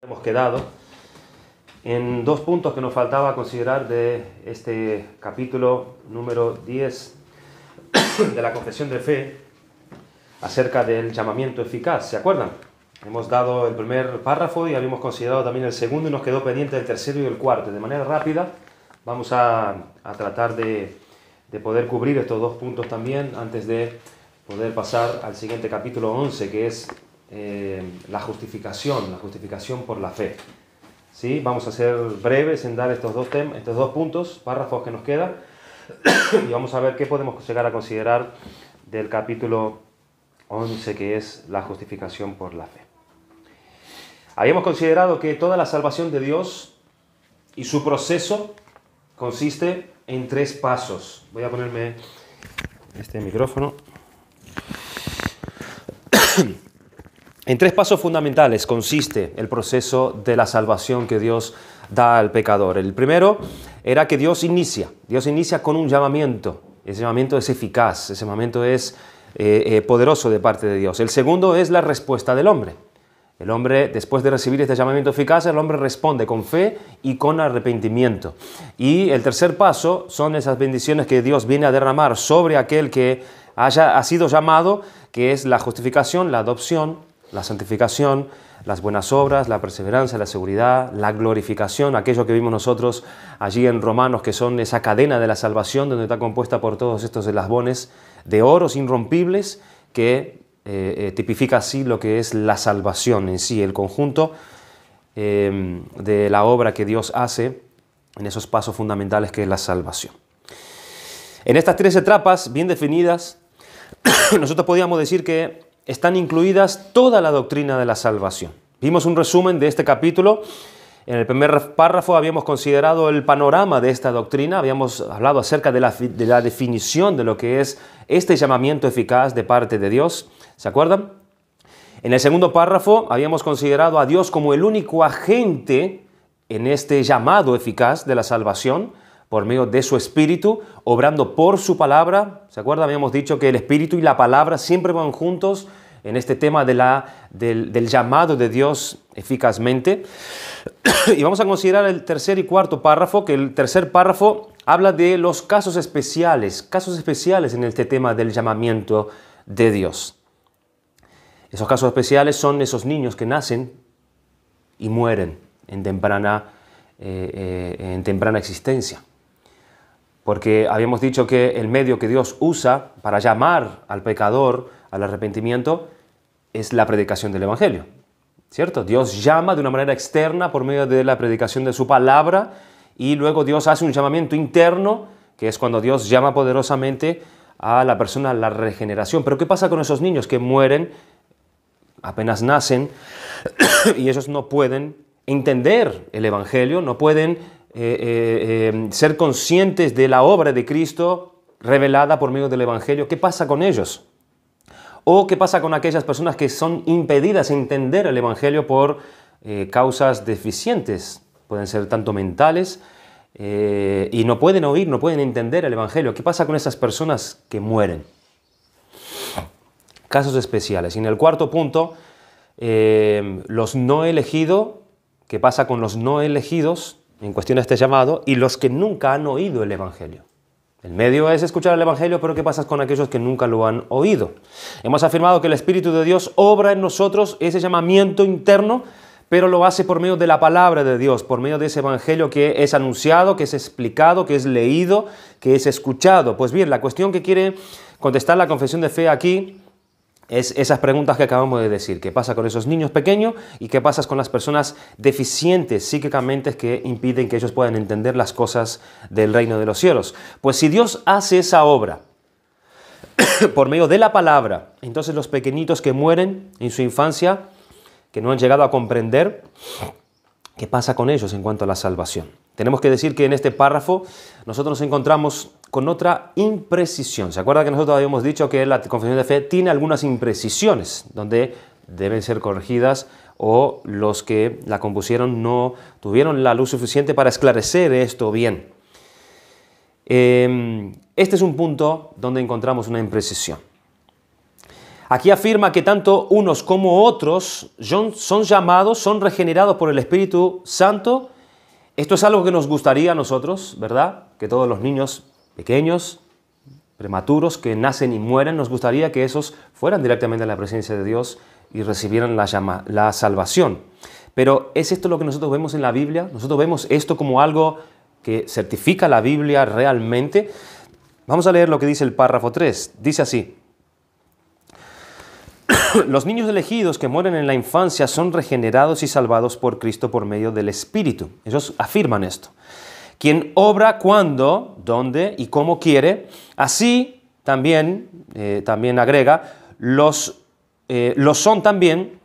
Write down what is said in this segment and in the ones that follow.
Hemos quedado en dos puntos que nos faltaba considerar de este capítulo número 10 de la Confesión de Fe acerca del llamamiento eficaz. ¿Se acuerdan? Hemos dado el primer párrafo y habíamos considerado también el segundo y nos quedó pendiente el tercero y el cuarto. De manera rápida vamos a tratar de poder cubrir estos dos puntos también antes de poder pasar al siguiente capítulo 11, que es la justificación por la fe. ¿Sí? Vamos a ser breves en dar estos dos puntos, párrafos que nos quedan, y vamos a ver qué podemos llegar a considerar del capítulo 11, que es la justificación por la fe. Habíamos considerado que toda la salvación de Dios y su proceso consiste en tres pasos. Voy a ponerme este micrófono. En tres pasos fundamentales consiste el proceso de la salvación que Dios da al pecador. El primero era que Dios inicia con un llamamiento. Ese llamamiento es eficaz, ese llamamiento es poderoso de parte de Dios. El segundo es la respuesta del hombre. El hombre, después de recibir este llamamiento eficaz, el hombre responde con fe y con arrepentimiento. Y el tercer paso son esas bendiciones que Dios viene a derramar sobre aquel que ha sido llamado, que es la justificación, la adopción, la santificación, las buenas obras, la perseverancia, la seguridad, la glorificación, aquello que vimos nosotros allí en Romanos, que son esa cadena de la salvación, donde está compuesta por todos estos eslabones de oros irrompibles, que tipifica así lo que es la salvación en sí, el conjunto de la obra que Dios hace en esos pasos fundamentales que es la salvación. En estas tres etapas bien definidas, nosotros podríamos decir que están incluidas toda la doctrina de la salvación. Vimos un resumen de este capítulo. En el primer párrafo habíamos considerado el panorama de esta doctrina, habíamos hablado acerca de la definición de lo que es este llamamiento eficaz de parte de Dios. ¿Se acuerdan? En el segundo párrafo habíamos considerado a Dios como el único agente en este llamado eficaz de la salvación, por medio de su Espíritu, obrando por su palabra. ¿Se acuerdan? Habíamos dicho que el Espíritu y la palabra siempre van juntos en este tema del llamado de Dios eficazmente. Y vamos a considerar el tercer y cuarto párrafo, que el tercer párrafo habla de los casos especiales en este tema del llamamiento de Dios. Esos casos especiales son esos niños que nacen y mueren en temprana existencia. Porque habíamos dicho que el medio que Dios usa para llamar al pecador al arrepentimiento es la predicación del Evangelio, ¿cierto? Dios llama de una manera externa por medio de la predicación de su palabra y luego Dios hace un llamamiento interno, que es cuando Dios llama poderosamente a la persona a la regeneración. Pero ¿qué pasa con esos niños que mueren, apenas nacen, y ellos no pueden entender el Evangelio, no pueden ser conscientes de la obra de Cristo revelada por medio del Evangelio? ¿Qué pasa con ellos? ¿O qué pasa con aquellas personas que son impedidas de entender el Evangelio por causas deficientes? Pueden ser tanto mentales y no pueden oír, no pueden entender el Evangelio. ¿Qué pasa con esas personas que mueren? Casos especiales. Y en el cuarto punto, los no elegidos. ¿Qué pasa con los no elegidos en cuestión de este llamado y los que nunca han oído el Evangelio? El medio es escuchar el Evangelio, pero ¿qué pasa con aquellos que nunca lo han oído? Hemos afirmado que el Espíritu de Dios obra en nosotros ese llamamiento interno, pero lo hace por medio de la palabra de Dios, por medio de ese Evangelio que es anunciado, que es explicado, que es leído, que es escuchado. Pues bien, la cuestión que quiere contestar la confesión de fe aquí es esas preguntas que acabamos de decir. ¿Qué pasa con esos niños pequeños? ¿Y qué pasa con las personas deficientes psíquicamente que impiden que ellos puedan entender las cosas del reino de los cielos? Pues si Dios hace esa obra por medio de la palabra, entonces los pequeñitos que mueren en su infancia, que no han llegado a comprender, ¿qué pasa con ellos en cuanto a la salvación? Tenemos que decir que en este párrafo nosotros nos encontramos con otra imprecisión. ¿Se acuerdan que nosotros habíamos dicho que la confesión de fe tiene algunas imprecisiones donde deben ser corregidas o los que la compusieron no tuvieron la luz suficiente para esclarecer esto bien? Este es un punto donde encontramos una imprecisión. Aquí afirma que tanto unos como otros son llamados, son regenerados por el Espíritu Santo. Esto es algo que nos gustaría a nosotros, ¿verdad? Que todos los niños pequeños, prematuros, que nacen y mueren, nos gustaría que esos fueran directamente a la presencia de Dios y recibieran la salvación. Pero ¿es esto lo que nosotros vemos en la Biblia? ¿Nosotros vemos esto como algo que certifica la Biblia realmente? Vamos a leer lo que dice el párrafo 3. Dice así: los niños elegidos que mueren en la infancia son regenerados y salvados por Cristo por medio del Espíritu. Ellos afirman esto. Quien obra cuando, dónde y cómo quiere. Así también agrega, los son también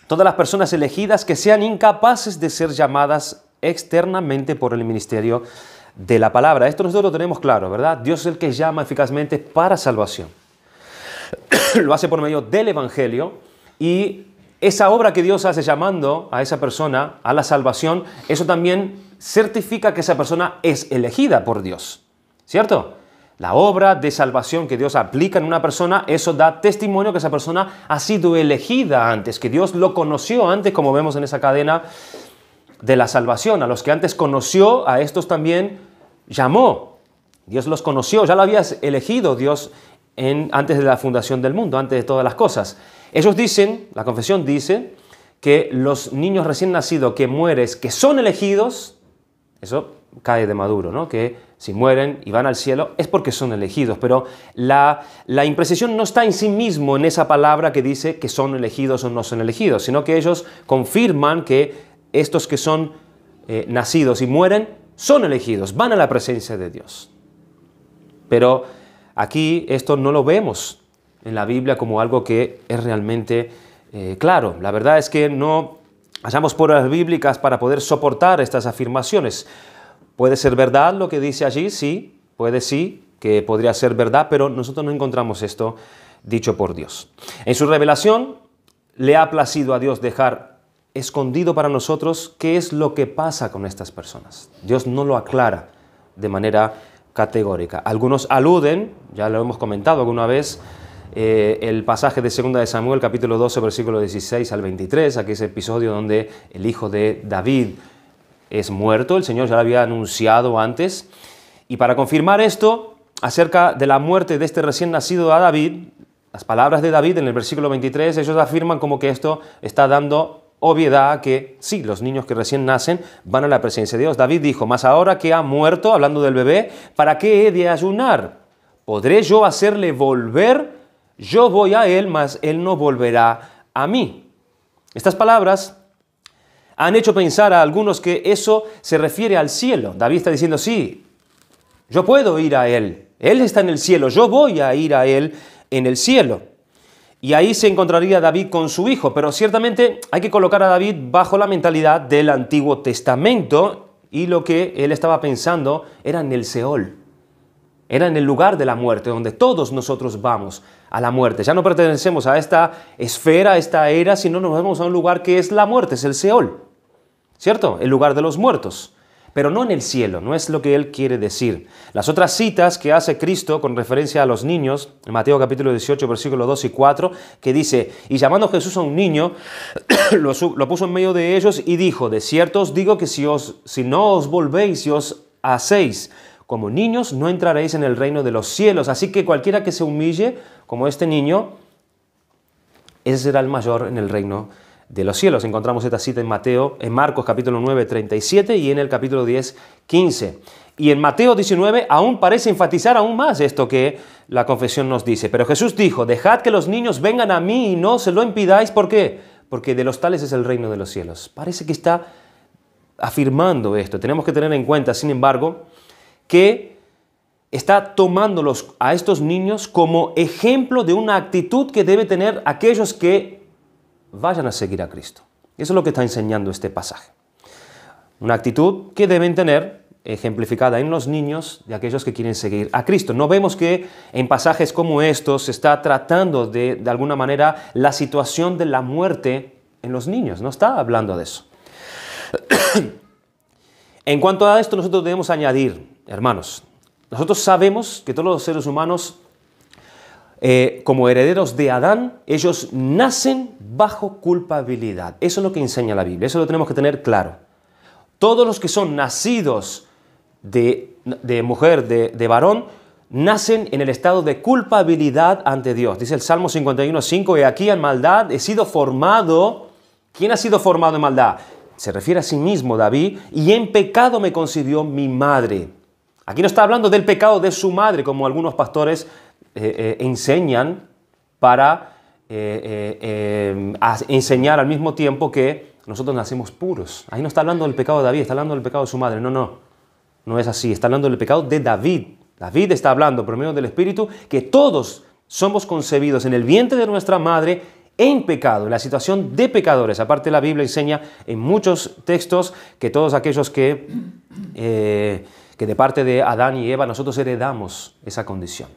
todas las personas elegidas que sean incapaces de ser llamadas externamente por el ministerio de la palabra. Esto nosotros lo tenemos claro, ¿verdad? Dios es el que llama eficazmente para salvación. Lo hace por medio del Evangelio, y esa obra que Dios hace llamando a esa persona a la salvación, eso también certifica que esa persona es elegida por Dios, ¿cierto? La obra de salvación que Dios aplica en una persona, eso da testimonio que esa persona ha sido elegida antes, que Dios lo conoció antes, como vemos en esa cadena de la salvación. A los que antes conoció, a estos también llamó. Dios los conoció, ya lo habías elegido Dios antes de la fundación del mundo, antes de todas las cosas. Ellos dicen, la confesión dice, que los niños recién nacidos que mueren, que son elegidos, eso cae de maduro, ¿no? Que si mueren y van al cielo es porque son elegidos, pero la imprecisión no está en sí mismo en esa palabra que dice que son elegidos o no son elegidos, sino que ellos confirman que estos que son nacidos y mueren son elegidos, van a la presencia de Dios. Pero aquí esto no lo vemos en la Biblia como algo que es realmente claro. La verdad es que no hallamos pruebas bíblicas para poder soportar estas afirmaciones. ¿Puede ser verdad lo que dice allí? Sí, que podría ser verdad, pero nosotros no encontramos esto dicho por Dios. En su revelación le ha placido a Dios dejar escondido para nosotros qué es lo que pasa con estas personas. Dios no lo aclara de manera categórica. Algunos aluden, ya lo hemos comentado alguna vez, el pasaje de 2 de Samuel, capítulo 12, versículo 16 al 23, aquí es el episodio donde el hijo de David es muerto. El Señor ya lo había anunciado antes. Y para confirmar esto, acerca de la muerte de este recién nacido a David, las palabras de David en el versículo 23, ellos afirman como que esto está dando obviedad a que sí, los niños que recién nacen van a la presencia de Dios. David dijo: mas ahora que ha muerto, hablando del bebé, ¿para qué he de ayunar? ¿Podré yo hacerle volver? Yo voy a él, mas él no volverá a mí. Estas palabras han hecho pensar a algunos que eso se refiere al cielo. David está diciendo: sí, yo puedo ir a él. Él está en el cielo, yo voy a ir a él en el cielo. Y ahí se encontraría David con su hijo, pero ciertamente hay que colocar a David bajo la mentalidad del Antiguo Testamento, y lo que él estaba pensando era en el Seol, era en el lugar de la muerte, donde todos nosotros vamos a la muerte. Ya no pertenecemos a esta esfera, a esta era, sino nos vamos a un lugar que es la muerte, es el Seol, ¿cierto? El lugar de los muertos. Pero no en el cielo, no es lo que él quiere decir. Las otras citas que hace Cristo con referencia a los niños, en Mateo capítulo 18, versículos 2 y 4, que dice: y llamando Jesús a un niño, lo puso en medio de ellos y dijo: de cierto os digo que si no os volvéis y os hacéis como niños, no entraréis en el reino de los cielos. Así que cualquiera que se humille como este niño, ese será el mayor en el reino de los cielos. Encontramos esta cita en Marcos capítulo 9, 37 y en el capítulo 10, 15. Y en Mateo 19 aún parece enfatizar aún más esto que la confesión nos dice. Pero Jesús dijo: dejad que los niños vengan a mí y no se lo impidáis. ¿Por qué? Porque de los tales es el reino de los cielos. Parece que está afirmando esto. Tenemos que tener en cuenta, sin embargo, que está tomándolos a estos niños como ejemplo de una actitud que debe tener aquellos que vayan a seguir a Cristo. Eso es lo que está enseñando este pasaje. Una actitud que deben tener ejemplificada en los niños de aquellos que quieren seguir a Cristo. No vemos que en pasajes como estos se está tratando de alguna manera la situación de la muerte en los niños. No está hablando de eso. En cuanto a esto, nosotros debemos añadir, hermanos, nosotros sabemos que todos los seres humanos como herederos de Adán, ellos nacen bajo culpabilidad. Eso es lo que enseña la Biblia, eso lo tenemos que tener claro. Todos los que son nacidos de mujer, de varón, nacen en el estado de culpabilidad ante Dios. Dice el Salmo 51:5, y aquí en maldad he sido formado. ¿Quién ha sido formado en maldad? Se refiere a sí mismo David, y en pecado me concibió mi madre. Aquí no está hablando del pecado de su madre, como algunos pastores enseñan para enseñar al mismo tiempo que nosotros nacemos puros. Ahí no está hablando del pecado de David, está hablando del pecado de su madre. No es así. Está hablando del pecado de David. David está hablando por medio del Espíritu que todos somos concebidos en el vientre de nuestra madre en pecado, en la situación de pecadores. Aparte, la Biblia enseña en muchos textos que todos aquellos que de parte de Adán y Eva nosotros heredamos esa condición.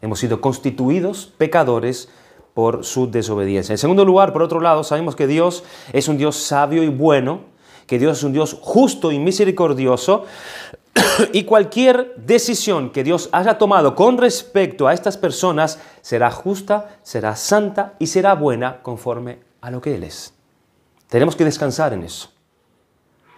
Hemos sido constituidos pecadores por su desobediencia. En segundo lugar, por otro lado, sabemos que Dios es un Dios sabio y bueno, que Dios es un Dios justo y misericordioso, y cualquier decisión que Dios haya tomado con respecto a estas personas será justa, será santa y será buena conforme a lo que Él es. Tenemos que descansar en eso.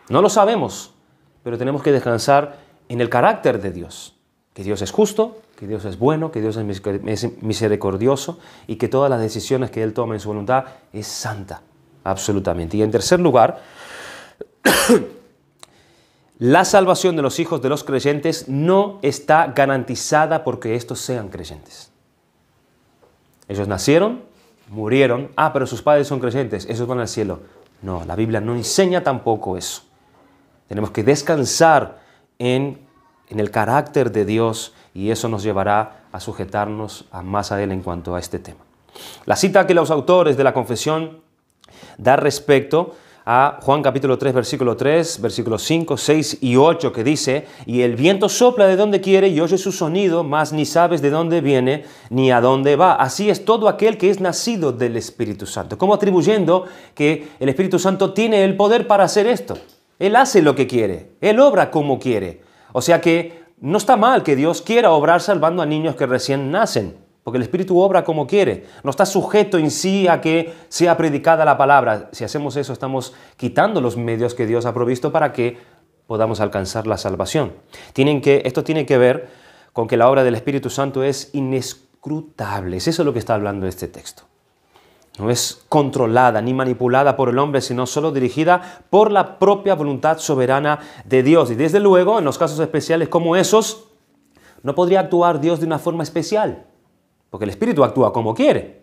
No lo sabemos, pero tenemos que descansar en el carácter de Dios. Que Dios es justo, que Dios es bueno, que Dios es misericordioso y que todas las decisiones que Él toma en su voluntad es santa, absolutamente. Y en tercer lugar, la salvación de los hijos de los creyentes no está garantizada porque estos sean creyentes. Ellos nacieron, murieron, pero sus padres son creyentes, esos van al cielo. No, la Biblia no enseña tampoco eso. Tenemos que descansar en el carácter de Dios y eso nos llevará a sujetarnos más a Él en cuanto a este tema. La cita que los autores de la confesión dan respecto a Juan capítulo 3, versículo 3, versículos 5, 6 y 8, que dice: y el viento sopla de donde quiere y oye su sonido, mas ni sabes de dónde viene ni a dónde va. Así es todo aquel que es nacido del Espíritu Santo. Como atribuyendo que el Espíritu Santo tiene el poder para hacer esto. Él hace lo que quiere, Él obra como quiere. O sea que no está mal que Dios quiera obrar salvando a niños que recién nacen, porque el Espíritu obra como quiere. No está sujeto en sí a que sea predicada la palabra. Si hacemos eso, estamos quitando los medios que Dios ha provisto para que podamos alcanzar la salvación. Esto tiene que ver con que la obra del Espíritu Santo es inescrutable. Es eso lo que está hablando este texto. No es controlada ni manipulada por el hombre, sino solo dirigida por la propia voluntad soberana de Dios. Y desde luego, en los casos especiales como esos, no podría actuar Dios de una forma especial, porque el Espíritu actúa como quiere.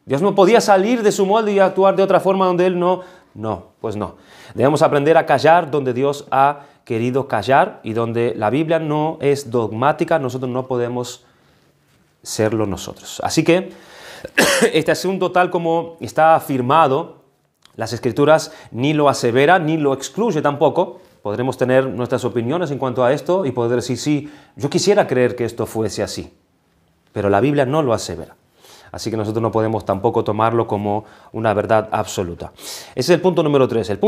Dios no podía salir de su molde y actuar de otra forma donde Él no. Pues no. Debemos aprender a callar donde Dios ha querido callar y donde la Biblia no es dogmática, nosotros no podemos serlo nosotros. Así que este asunto, tal como está afirmado, las Escrituras ni lo asevera ni lo excluye tampoco. Podremos tener nuestras opiniones en cuanto a esto y poder decir, sí, yo quisiera creer que esto fuese así, pero la Biblia no lo asevera. Así que nosotros no podemos tampoco tomarlo como una verdad absoluta. Ese es el punto número 3. El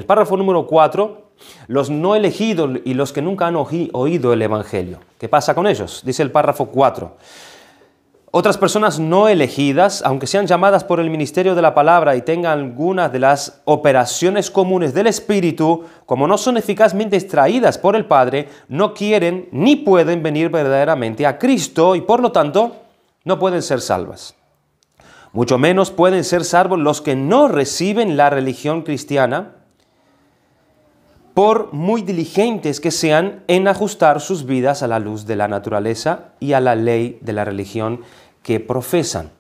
párrafo número 4, los no elegidos y los que nunca han oído el Evangelio. ¿Qué pasa con ellos? Dice el párrafo 4. Otras personas no elegidas, aunque sean llamadas por el ministerio de la palabra y tengan algunas de las operaciones comunes del Espíritu, como no son eficazmente extraídas por el Padre, no quieren ni pueden venir verdaderamente a Cristo y por lo tanto no pueden ser salvas. Mucho menos pueden ser salvos los que no reciben la religión cristiana, por muy diligentes que sean en ajustar sus vidas a la luz de la naturaleza y a la ley de la religión que profesan.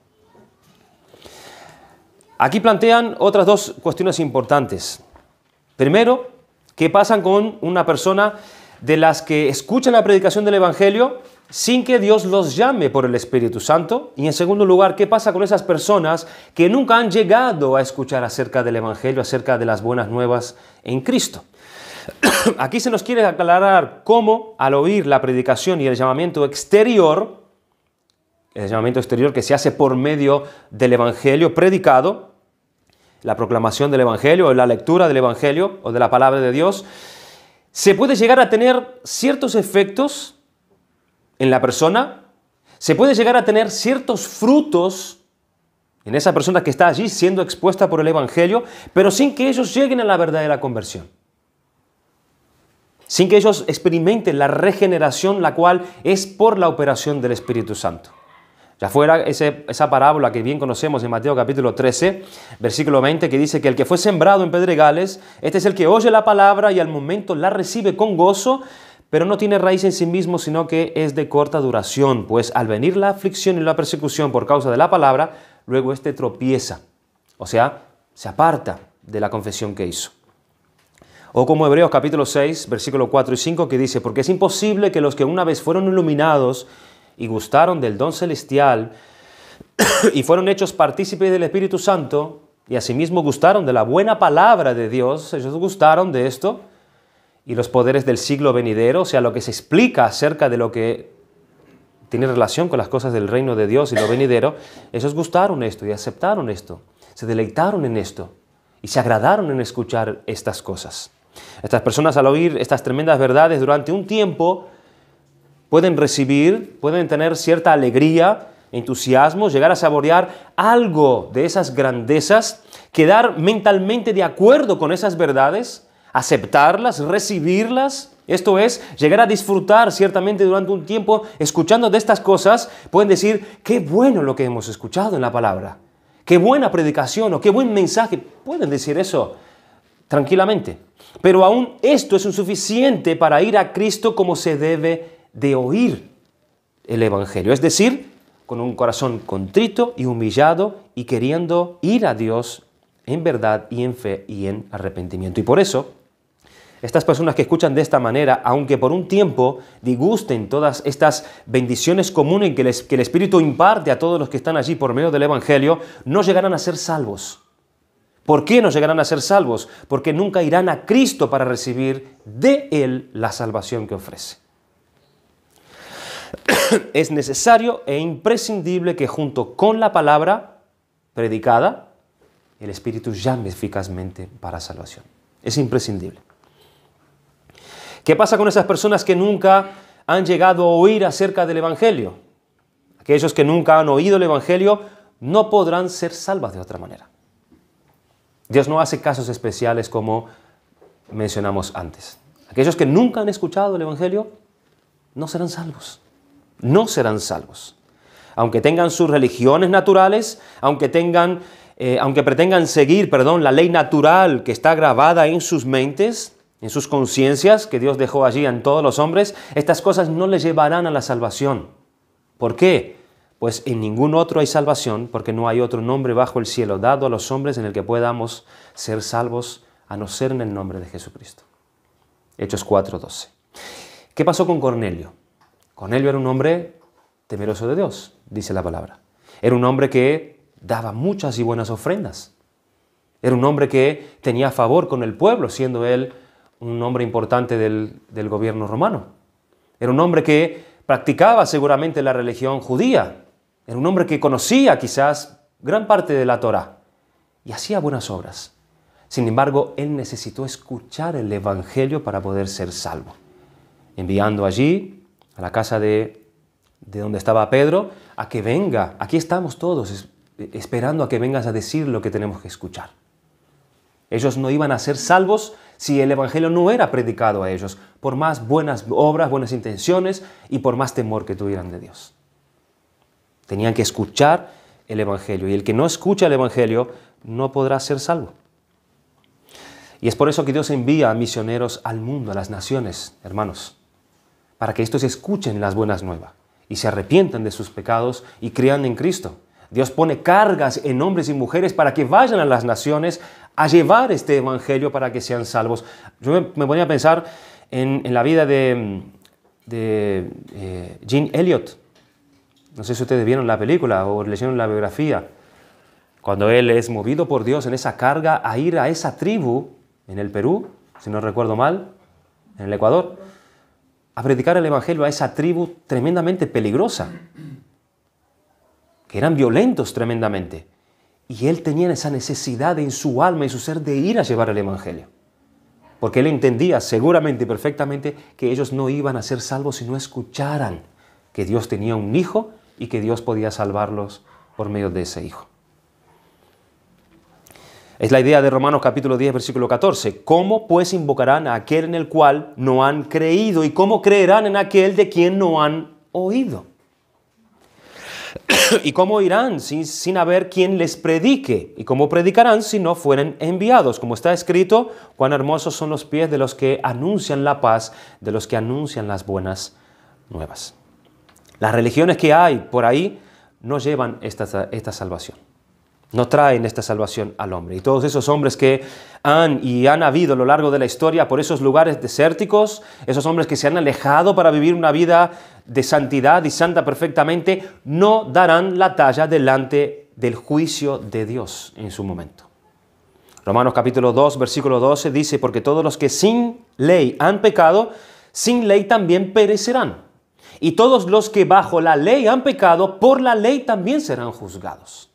Aquí plantean otras dos cuestiones importantes. Primero, ¿qué pasa con una persona de las que escuchan la predicación del Evangelio sin que Dios los llame por el Espíritu Santo? Y en segundo lugar, ¿qué pasa con esas personas que nunca han llegado a escuchar acerca del Evangelio, acerca de las buenas nuevas en Cristo? Aquí se nos quiere aclarar cómo, al oír la predicación y el llamamiento exterior que se hace por medio del Evangelio predicado, la proclamación del Evangelio o la lectura del Evangelio o de la palabra de Dios, se puede llegar a tener ciertos efectos en la persona Se puede llegar a tener ciertos frutos en esa persona que está allí siendo expuesta por el Evangelio, pero sin que ellos lleguen a la verdadera conversión. Sin que ellos experimenten la regeneración, la cual es por la operación del Espíritu Santo. Ya fuera esa parábola que bien conocemos en Mateo capítulo 13, versículo 20, que dice que el que fue sembrado en pedregales, este es el que oye la palabra y al momento la recibe con gozo, pero no tiene raíz en sí mismo, sino que es de corta duración, pues al venir la aflicción y la persecución por causa de la palabra, luego éste tropieza, o sea, se aparta de la confesión que hizo. O como Hebreos capítulo 6, versículo 4 y 5, que dice, porque es imposible que los que una vez fueron iluminados y gustaron del don celestial y fueron hechos partícipes del Espíritu Santo y asimismo gustaron de la buena palabra de Dios, ellos gustaron de esto, y los poderes del siglo venidero, o sea, lo que se explica acerca de lo que tiene relación con las cosas del reino de Dios y lo venidero, ellos gustaron esto y aceptaron esto, se deleitaron en esto y se agradaron en escuchar estas cosas. Estas personas al oír estas tremendas verdades durante un tiempo pueden tener cierta alegría, entusiasmo, llegar a saborear algo de esas grandezas, quedar mentalmente de acuerdo con esas verdades, aceptarlas, recibirlas, esto es, llegar a disfrutar ciertamente durante un tiempo escuchando de estas cosas, pueden decir, qué bueno lo que hemos escuchado en la palabra, qué buena predicación o qué buen mensaje, pueden decir eso tranquilamente. Pero aún esto es insuficiente para ir a Cristo como se debe de oír el Evangelio, es decir, con un corazón contrito y humillado y queriendo ir a Dios en verdad y en fe y en arrepentimiento. Y por eso, estas personas que escuchan de esta manera, aunque por un tiempo disgusten todas estas bendiciones comunes que el Espíritu imparte a todos los que están allí por medio del Evangelio, no llegarán a ser salvos. ¿Por qué no llegarán a ser salvos? Porque nunca irán a Cristo para recibir de Él la salvación que ofrece. Es necesario e imprescindible que junto con la palabra predicada, el Espíritu llame eficazmente para salvación. Es imprescindible. ¿Qué pasa con esas personas que nunca han llegado a oír acerca del Evangelio? Aquellos que nunca han oído el Evangelio no podrán ser salvos de otra manera. Dios no hace casos especiales como mencionamos antes. Aquellos que nunca han escuchado el Evangelio no serán salvos. No serán salvos. Aunque tengan sus religiones naturales, aunque pretendan seguir, la ley natural que está grabada en sus mentes, en sus conciencias, que Dios dejó allí en todos los hombres, estas cosas no les llevarán a la salvación. ¿Por qué? Pues en ningún otro hay salvación, porque no hay otro nombre bajo el cielo dado a los hombres en el que podamos ser salvos, a no ser en el nombre de Jesucristo. Hechos 4:12. ¿Qué pasó con Cornelio? Cornelio era un hombre temeroso de Dios, dice la palabra. Era un hombre que daba muchas y buenas ofrendas. Era un hombre que tenía favor con el pueblo, siendo él un hombre importante del gobierno romano. Era un hombre que practicaba seguramente la religión judía. Era un hombre que conocía quizás gran parte de la Torá y hacía buenas obras. Sin embargo, él necesitó escuchar el Evangelio para poder ser salvo. Enviando allí a la casa de donde estaba Pedro, a que venga, aquí estamos todos esperando a que vengas a decir lo que tenemos que escuchar. Ellos no iban a ser salvos si el Evangelio no era predicado a ellos, por más buenas obras, buenas intenciones y por más temor que tuvieran de Dios. Tenían que escuchar el Evangelio, y el que no escucha el Evangelio no podrá ser salvo. Y es por eso que Dios envía a misioneros al mundo, a las naciones, hermanos, para que estos escuchen las buenas nuevas y se arrepientan de sus pecados y crean en Cristo. Dios pone cargas en hombres y mujeres para que vayan a las naciones a llevar este Evangelio para que sean salvos. Yo me ponía a pensar en la vida de Jim Elliot. No sé si ustedes vieron la película o leyeron la biografía. Cuando él es movido por Dios en esa carga a ir a esa tribu en el Perú, si no recuerdo mal, en el Ecuador, a predicar el Evangelio a esa tribu tremendamente peligrosa, que eran violentos tremendamente. Y él tenía esa necesidad en su alma y su ser de ir a llevar el Evangelio. Porque él entendía seguramente y perfectamente que ellos no iban a ser salvos si no escucharan que Dios tenía un hijo y que Dios podía salvarlos por medio de ese Hijo. Es la idea de Romanos capítulo 10, versículo 14. ¿Cómo pues invocarán a aquel en el cual no han creído? ¿Y cómo creerán en aquel de quien no han oído? ¿Y cómo irán sin haber quien les predique? ¿Y cómo predicarán si no fueren enviados? Como está escrito, cuán hermosos son los pies de los que anuncian la paz, de los que anuncian las buenas nuevas. Las religiones que hay por ahí no llevan esta salvación. No traen esta salvación al hombre. Y todos esos hombres que han habido a lo largo de la historia por esos lugares desérticos, esos hombres que se han alejado para vivir una vida de santidad y santa perfectamente, no darán la talla delante del juicio de Dios en su momento. Romanos capítulo 2, versículo 12 dice, porque todos los que sin ley han pecado, sin ley también perecerán. Y todos los que bajo la ley han pecado, por la ley también serán juzgados.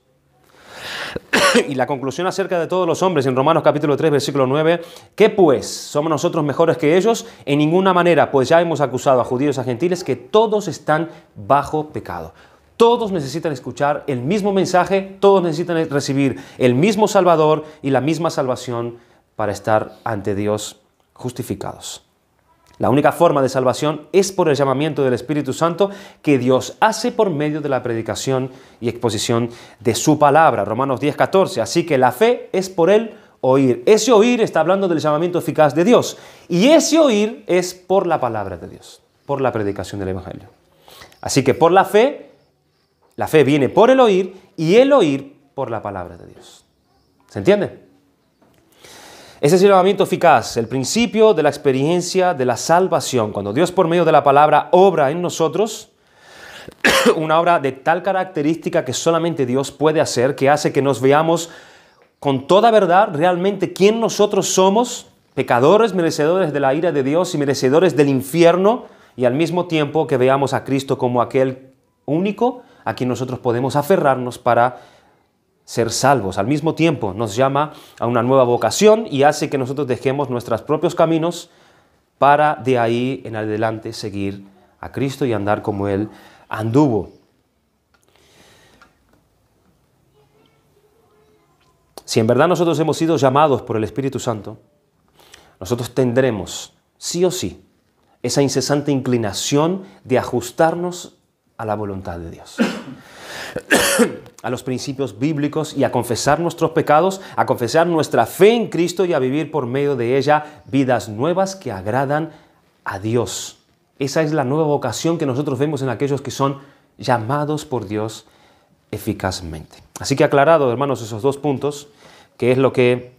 Y la conclusión acerca de todos los hombres en Romanos capítulo 3, versículo 9, ¿qué pues? ¿Somos nosotros mejores que ellos? En ninguna manera, pues ya hemos acusado a judíos y a gentiles que todos están bajo pecado. Todos necesitan escuchar el mismo mensaje, todos necesitan recibir el mismo Salvador y la misma salvación para estar ante Dios justificados. La única forma de salvación es por el llamamiento del Espíritu Santo que Dios hace por medio de la predicación y exposición de su palabra. Romanos 10, 14. Así que la fe es por el oír. Ese oír está hablando del llamamiento eficaz de Dios. Y ese oír es por la palabra de Dios, por la predicación del Evangelio. Así que por la fe viene por el oír y el oír por la palabra de Dios. ¿Se entiende? Ese es el llamamiento eficaz, el principio de la experiencia de la salvación. Cuando Dios por medio de la palabra obra en nosotros, una obra de tal característica que solamente Dios puede hacer, que hace que nos veamos con toda verdad realmente quién nosotros somos, pecadores, merecedores de la ira de Dios y merecedores del infierno, y al mismo tiempo que veamos a Cristo como aquel único a quien nosotros podemos aferrarnos para ser salvos. Al mismo tiempo nos llama a una nueva vocación y hace que nosotros dejemos nuestros propios caminos para de ahí en adelante seguir a Cristo y andar como Él anduvo. Si en verdad nosotros hemos sido llamados por el Espíritu Santo, nosotros tendremos, sí o sí, esa incesante inclinación de ajustarnos a la voluntad de Dios. A los principios bíblicos y a confesar nuestros pecados, a confesar nuestra fe en Cristo y a vivir por medio de ella vidas nuevas que agradan a Dios. Esa es la nueva vocación que nosotros vemos en aquellos que son llamados por Dios eficazmente. Así que aclarado, hermanos, esos dos puntos, que es lo que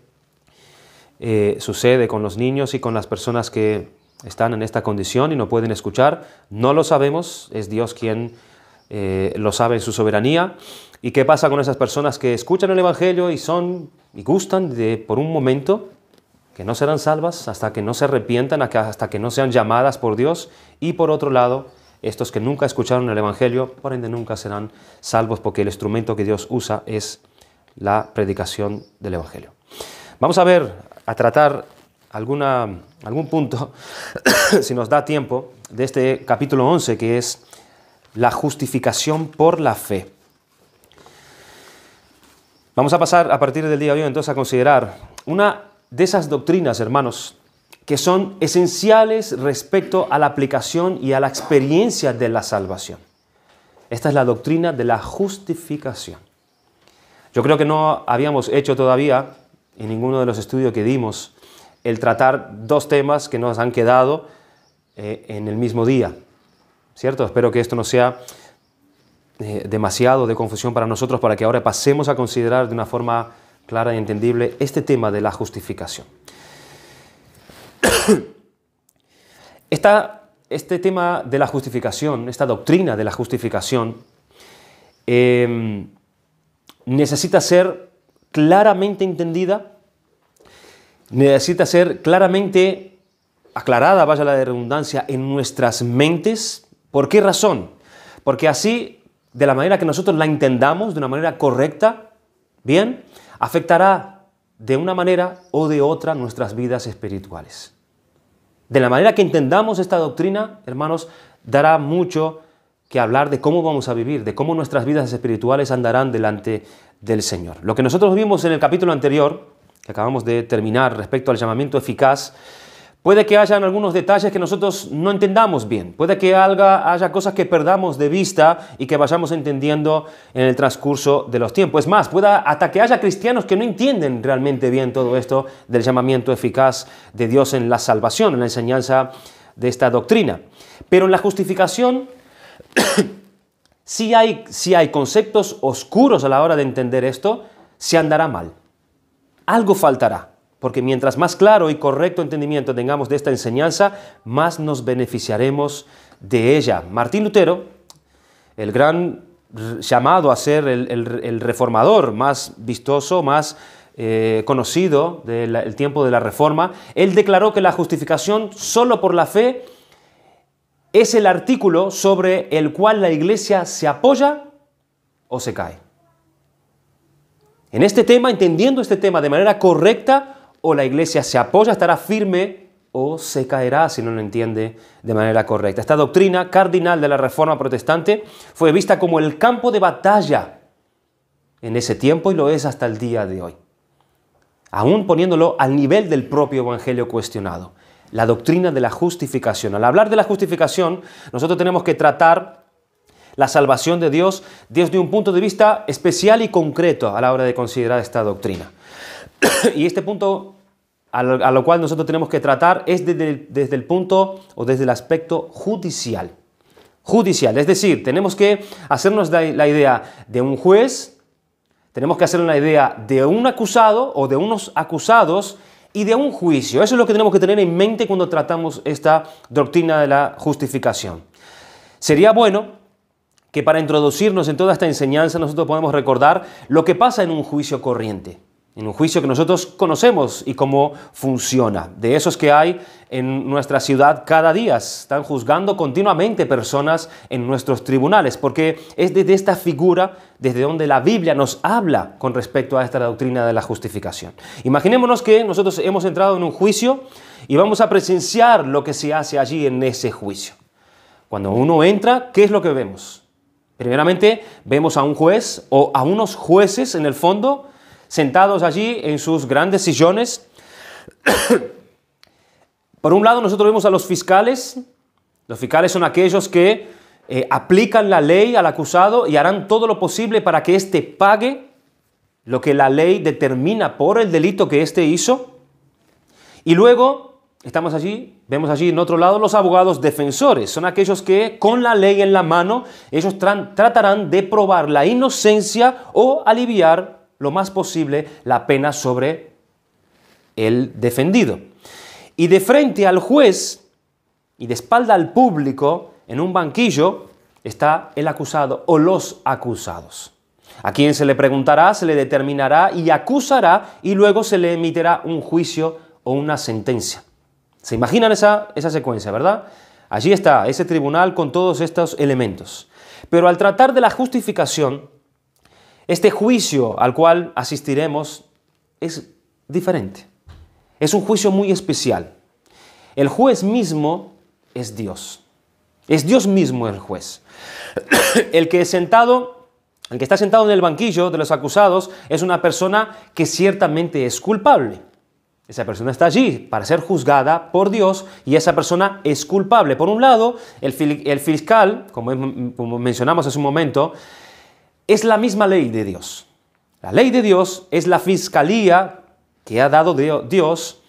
sucede con los niños y con las personas que están en esta condición y no pueden escuchar, no lo sabemos, es Dios quien lo sabe en su soberanía. ¿Y qué pasa con esas personas que escuchan el Evangelio y gustan por un momento, que no serán salvas hasta que no se arrepientan, hasta que no sean llamadas por Dios? Y por otro lado, estos que nunca escucharon el Evangelio, por ende nunca serán salvos, porque el instrumento que Dios usa es la predicación del Evangelio. Vamos a tratar algún punto, si nos da tiempo, de este capítulo 11, que es la justificación por la fe. Vamos a pasar a partir del día de hoy entonces a considerar una de esas doctrinas, hermanos, que son esenciales respecto a la aplicación y a la experiencia de la salvación. Esta es la doctrina de la justificación. Yo creo que no habíamos hecho todavía, en ninguno de los estudios que dimos, el tratar dos temas que nos han quedado en el mismo día, ¿cierto? Espero que esto no sea demasiado de confusión para nosotros, para que ahora pasemos a considerar de una forma clara y entendible este tema de la justificación. Este tema de la justificación, esta doctrina de la justificación, necesita ser claramente entendida, necesita ser claramente aclarada, vaya la redundancia, en nuestras mentes. ¿Por qué razón? Porque así, de la manera que nosotros la entendamos, de una manera correcta, bien, afectará de una manera o de otra nuestras vidas espirituales. De la manera que entendamos esta doctrina, hermanos, dará mucho que hablar de cómo vamos a vivir, de cómo nuestras vidas espirituales andarán delante del Señor. Lo que nosotros vimos en el capítulo anterior, que acabamos de terminar respecto al llamamiento eficaz, puede que hayan algunos detalles que nosotros no entendamos bien, puede que haya cosas que perdamos de vista y que vayamos entendiendo en el transcurso de los tiempos. Es más, puede hasta que haya cristianos que no entienden realmente bien todo esto del llamamiento eficaz de Dios en la salvación, en la enseñanza de esta doctrina. Pero en la justificación si hay conceptos oscuros a la hora de entender esto, se andará mal. Algo faltará, porque mientras más claro y correcto entendimiento tengamos de esta enseñanza, más nos beneficiaremos de ella. Martín Lutero, el gran llamado a ser el reformador más vistoso, más conocido del tiempo de la Reforma, él declaró que la justificación solo por la fe es el artículo sobre el cual la Iglesia se apoya o se cae. En este tema, entendiendo este tema de manera correcta, o la Iglesia se apoya, estará firme, o se caerá si no lo entiende de manera correcta. Esta doctrina cardinal de la Reforma protestante fue vista como el campo de batalla en ese tiempo y lo es hasta el día de hoy, aún poniéndolo al nivel del propio Evangelio cuestionado. La doctrina de la justificación. Al hablar de la justificación, nosotros tenemos que tratar la salvación de Dios desde un punto de vista especial y concreto a la hora de considerar esta doctrina. Y este punto a lo cual nosotros tenemos que tratar es desde el punto o desde el aspecto judicial. Judicial, es decir, tenemos que hacernos la idea de un juez, tenemos que hacernos la idea de un acusado o de unos acusados y de un juicio. Eso es lo que tenemos que tener en mente cuando tratamos esta doctrina de la justificación. Sería bueno que para introducirnos en toda esta enseñanza nosotros podamos recordar lo que pasa en un juicio corriente, en un juicio que nosotros conocemos y cómo funciona. De esos que hay en nuestra ciudad cada día, están juzgando continuamente personas en nuestros tribunales, porque es desde esta figura desde donde la Biblia nos habla con respecto a esta doctrina de la justificación. Imaginémonos que nosotros hemos entrado en un juicio y vamos a presenciar lo que se hace allí en ese juicio. Cuando uno entra, ¿qué es lo que vemos? Primeramente, vemos a un juez o a unos jueces en el fondo, sentados allí en sus grandes sillones. Por un lado, nosotros vemos a los fiscales. Los fiscales son aquellos que aplican la ley al acusado y harán todo lo posible para que éste pague lo que la ley determina por el delito que éste hizo. Y luego vemos allí en otro lado los abogados defensores. Son aquellos que con la ley en la mano, ellos tratarán de probar la inocencia o aliviar lo más posible la pena sobre el defendido. Y de frente al juez y de espalda al público, en un banquillo, está el acusado o los acusados. A quien se le preguntará, se le determinará y acusará y luego se le emitirá un juicio o una sentencia. ¿Se imaginan esa secuencia, verdad? Allí está ese tribunal con todos estos elementos. Pero al tratar de la justificación, este juicio al cual asistiremos es diferente. Es un juicio muy especial. El juez mismo es Dios. Es Dios mismo el juez. El que está sentado en el banquillo de los acusados es una persona que ciertamente es culpable. Esa persona está allí para ser juzgada por Dios y esa persona es culpable. Por un lado, el fiscal, como mencionamos hace un momento, es la misma ley de Dios. La ley de Dios es la fiscalía que ha dado Dios.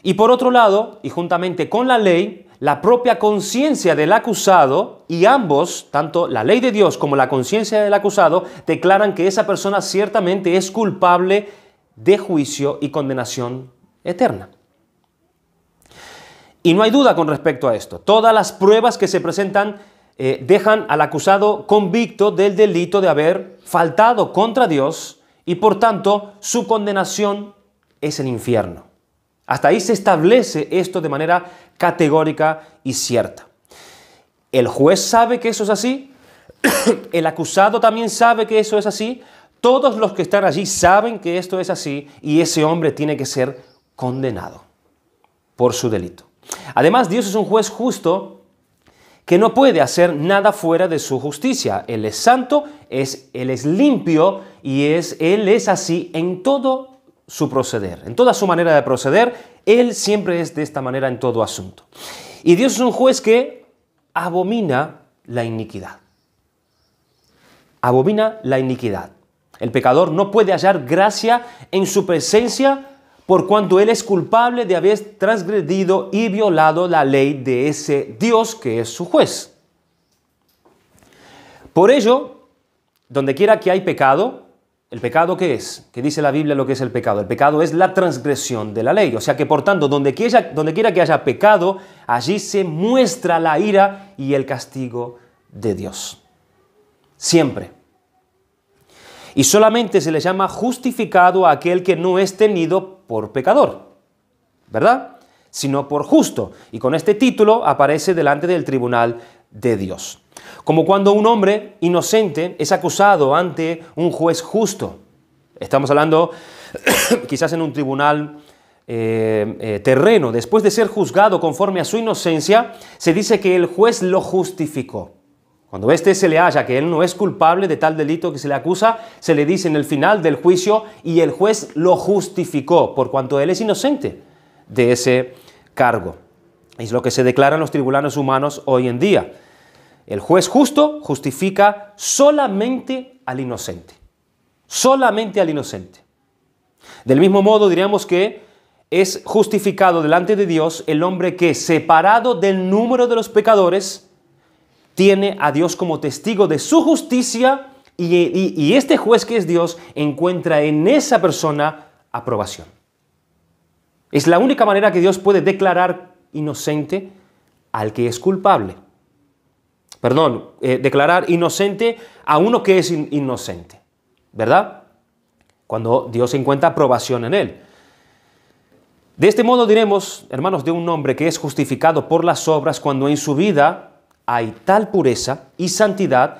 Y por otro lado, y juntamente con la ley, la propia conciencia del acusado, y ambos, tanto la ley de Dios como la conciencia del acusado, declaran que esa persona ciertamente es culpable de juicio y condenación eterna. Y no hay duda con respecto a esto. Todas las pruebas que se presentan dejan al acusado convicto del delito de haber faltado contra Dios y por tanto su condenación es el infierno. Hasta ahí se establece esto de manera categórica y cierta. El juez sabe que eso es así, el acusado también sabe que eso es así, todos los que están allí saben que esto es así y ese hombre tiene que ser condenado por su delito. Además, Dios es un juez justo que no puede hacer nada fuera de su justicia. Él es santo, Él es limpio y Él es así en todo su proceder, en toda su manera de proceder. Él siempre es de esta manera en todo asunto. Y Dios es un juez que abomina la iniquidad. Abomina la iniquidad. El pecador no puede hallar gracia en su presencia por cuanto él es culpable de haber transgredido y violado la ley de ese Dios que es su juez. Por ello, donde quiera que hay pecado, ¿el pecado qué es? ¿Qué dice la Biblia lo que es el pecado? El pecado es la transgresión de la ley. O sea que, por tanto, donde quiera que haya pecado, allí se muestra la ira y el castigo de Dios. Siempre. Y solamente se le llama justificado a aquel que no es tenido por pecador, ¿verdad? Sino por justo. Y con este título aparece delante del tribunal de Dios. Como cuando un hombre inocente es acusado ante un juez justo. Estamos hablando quizás en un tribunal terreno. Después de ser juzgado conforme a su inocencia, se dice que el juez lo justificó. Cuando éste se le halla que él no es culpable de tal delito que se le acusa, se le dice en el final del juicio, y el juez lo justificó, por cuanto él es inocente de ese cargo. Es lo que se declara en los tribunales humanos hoy en día. El juez justo justifica solamente al inocente. Solamente al inocente. Del mismo modo diríamos que es justificado delante de Dios el hombre que, separado del número de los pecadores, tiene a Dios como testigo de su justicia y este juez que es Dios encuentra en esa persona aprobación. Es la única manera que Dios puede declarar inocente al que es culpable. Declarar inocente a uno que es inocente, ¿verdad? Cuando Dios encuentra aprobación en él. De este modo diremos, hermanos, de un hombre que es justificado por las obras cuando en su vida hay tal pureza y santidad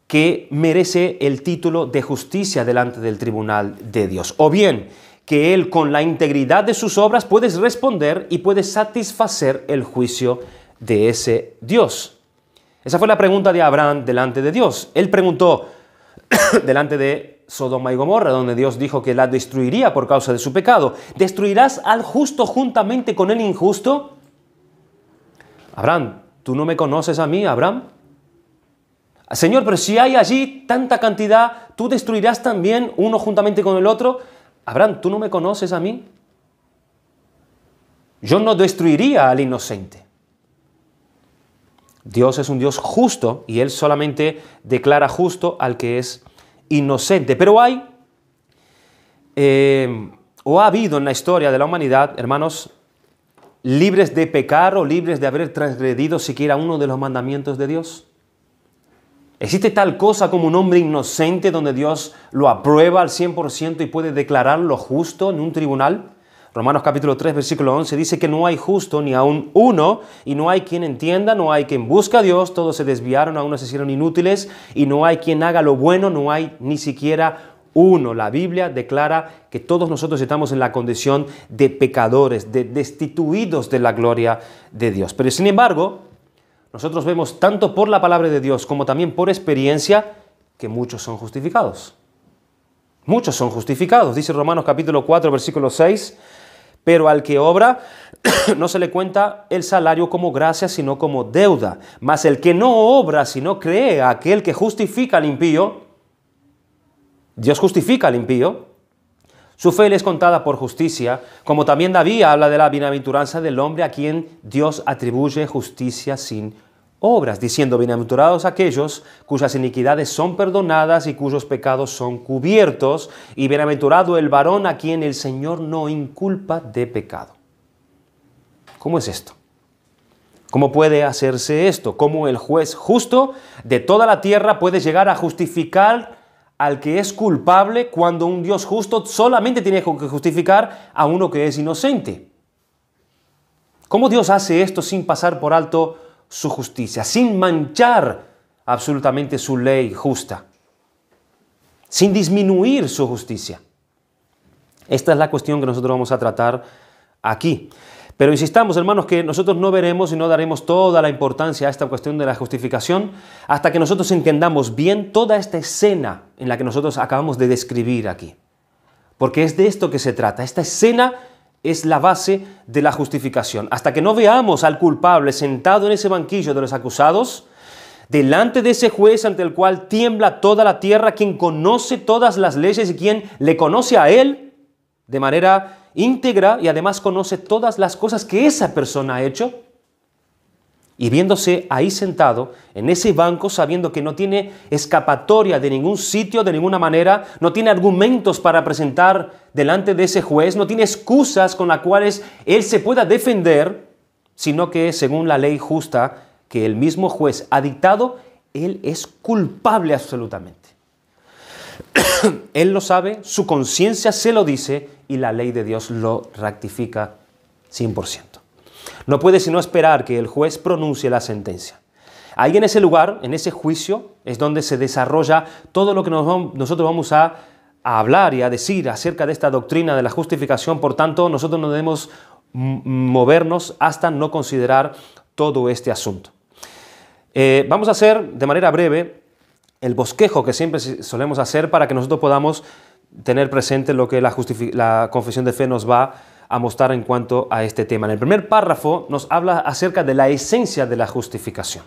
que merece el título de justicia delante del tribunal de Dios. O bien, que él con la integridad de sus obras puede responder y puede satisfacer el juicio de ese Dios. Esa fue la pregunta de Abraham delante de Dios. Él preguntó delante de Sodoma y Gomorra, donde Dios dijo que la destruiría por causa de su pecado. ¿Destruirás al justo juntamente con el injusto? Abraham, ¿tú no me conoces a mí, Abraham? Señor, pero si hay allí tanta cantidad, ¿tú destruirás también uno juntamente con el otro? Abraham, ¿tú no me conoces a mí? Yo no destruiría al inocente. Dios es un Dios justo y Él solamente declara justo al que es inocente. Pero ha habido en la historia de la humanidad, hermanos, libres de pecar o libres de haber transgredido siquiera uno de los mandamientos de Dios. ¿Existe tal cosa como un hombre inocente donde Dios lo aprueba al 100% y puede declararlo justo en un tribunal? Romanos capítulo 3, versículo 11 dice que no hay justo ni aun uno, y no hay quien entienda, no hay quien busque a Dios, todos se desviaron, a unos se hicieron inútiles, y no hay quien haga lo bueno, no hay ni siquiera uno. La Biblia declara que todos nosotros estamos en la condición de pecadores, de destituidos de la gloria de Dios. Pero sin embargo, nosotros vemos tanto por la palabra de Dios como también por experiencia que muchos son justificados. Muchos son justificados. Dice Romanos capítulo 4, versículo 6, pero al que obra no se le cuenta el salario como gracia, sino como deuda. Mas el que no obra, sino cree a aquel que justifica al impío, Dios justifica al impío, su fe le es contada por justicia, como también David habla de la bienaventuranza del hombre a quien Dios atribuye justicia sin obras, diciendo: bienaventurados aquellos cuyas iniquidades son perdonadas y cuyos pecados son cubiertos, y bienaventurado el varón a quien el Señor no inculpa de pecado. ¿Cómo es esto? ¿Cómo puede hacerse esto? ¿Cómo el juez justo de toda la tierra puede llegar a justificar al que es culpable cuando un Dios justo solamente tiene que justificar a uno que es inocente? ¿Cómo Dios hace esto sin pasar por alto su justicia, sin manchar absolutamente su ley justa, sin disminuir su justicia? Esta es la cuestión que nosotros vamos a tratar aquí. Pero insistamos, hermanos, que nosotros no veremos y no daremos toda la importancia a esta cuestión de la justificación hasta que nosotros entendamos bien toda esta escena en la que nosotros acabamos de describir aquí. Porque es de esto que se trata. Esta escena es la base de la justificación. Hasta que no veamos al culpable sentado en ese banquillo de los acusados, delante de ese juez ante el cual tiembla toda la tierra, quien conoce todas las leyes y quien le conoce a él de manera íntegra y además conoce todas las cosas que esa persona ha hecho, y viéndose ahí sentado en ese banco, sabiendo que no tiene escapatoria de ningún sitio, de ninguna manera, no tiene argumentos para presentar delante de ese juez, no tiene excusas con las cuales él se pueda defender, sino que según la ley justa que el mismo juez ha dictado, él es culpable absolutamente. Él lo sabe, su conciencia se lo dice y la ley de Dios lo rectifica 100%. No puede sino esperar que el juez pronuncie la sentencia. Ahí en ese lugar, en ese juicio, es donde se desarrolla todo lo que nosotros vamos a hablar y a decir acerca de esta doctrina de la justificación. Por tanto, nosotros no debemos movernos hasta no considerar todo este asunto. Vamos a hacer de manera breve el bosquejo que siempre solemos hacer para que nosotros podamos tener presente lo que la confesión de fe nos va a mostrar en cuanto a este tema. En el primer párrafo nos habla acerca de la esencia de la justificación.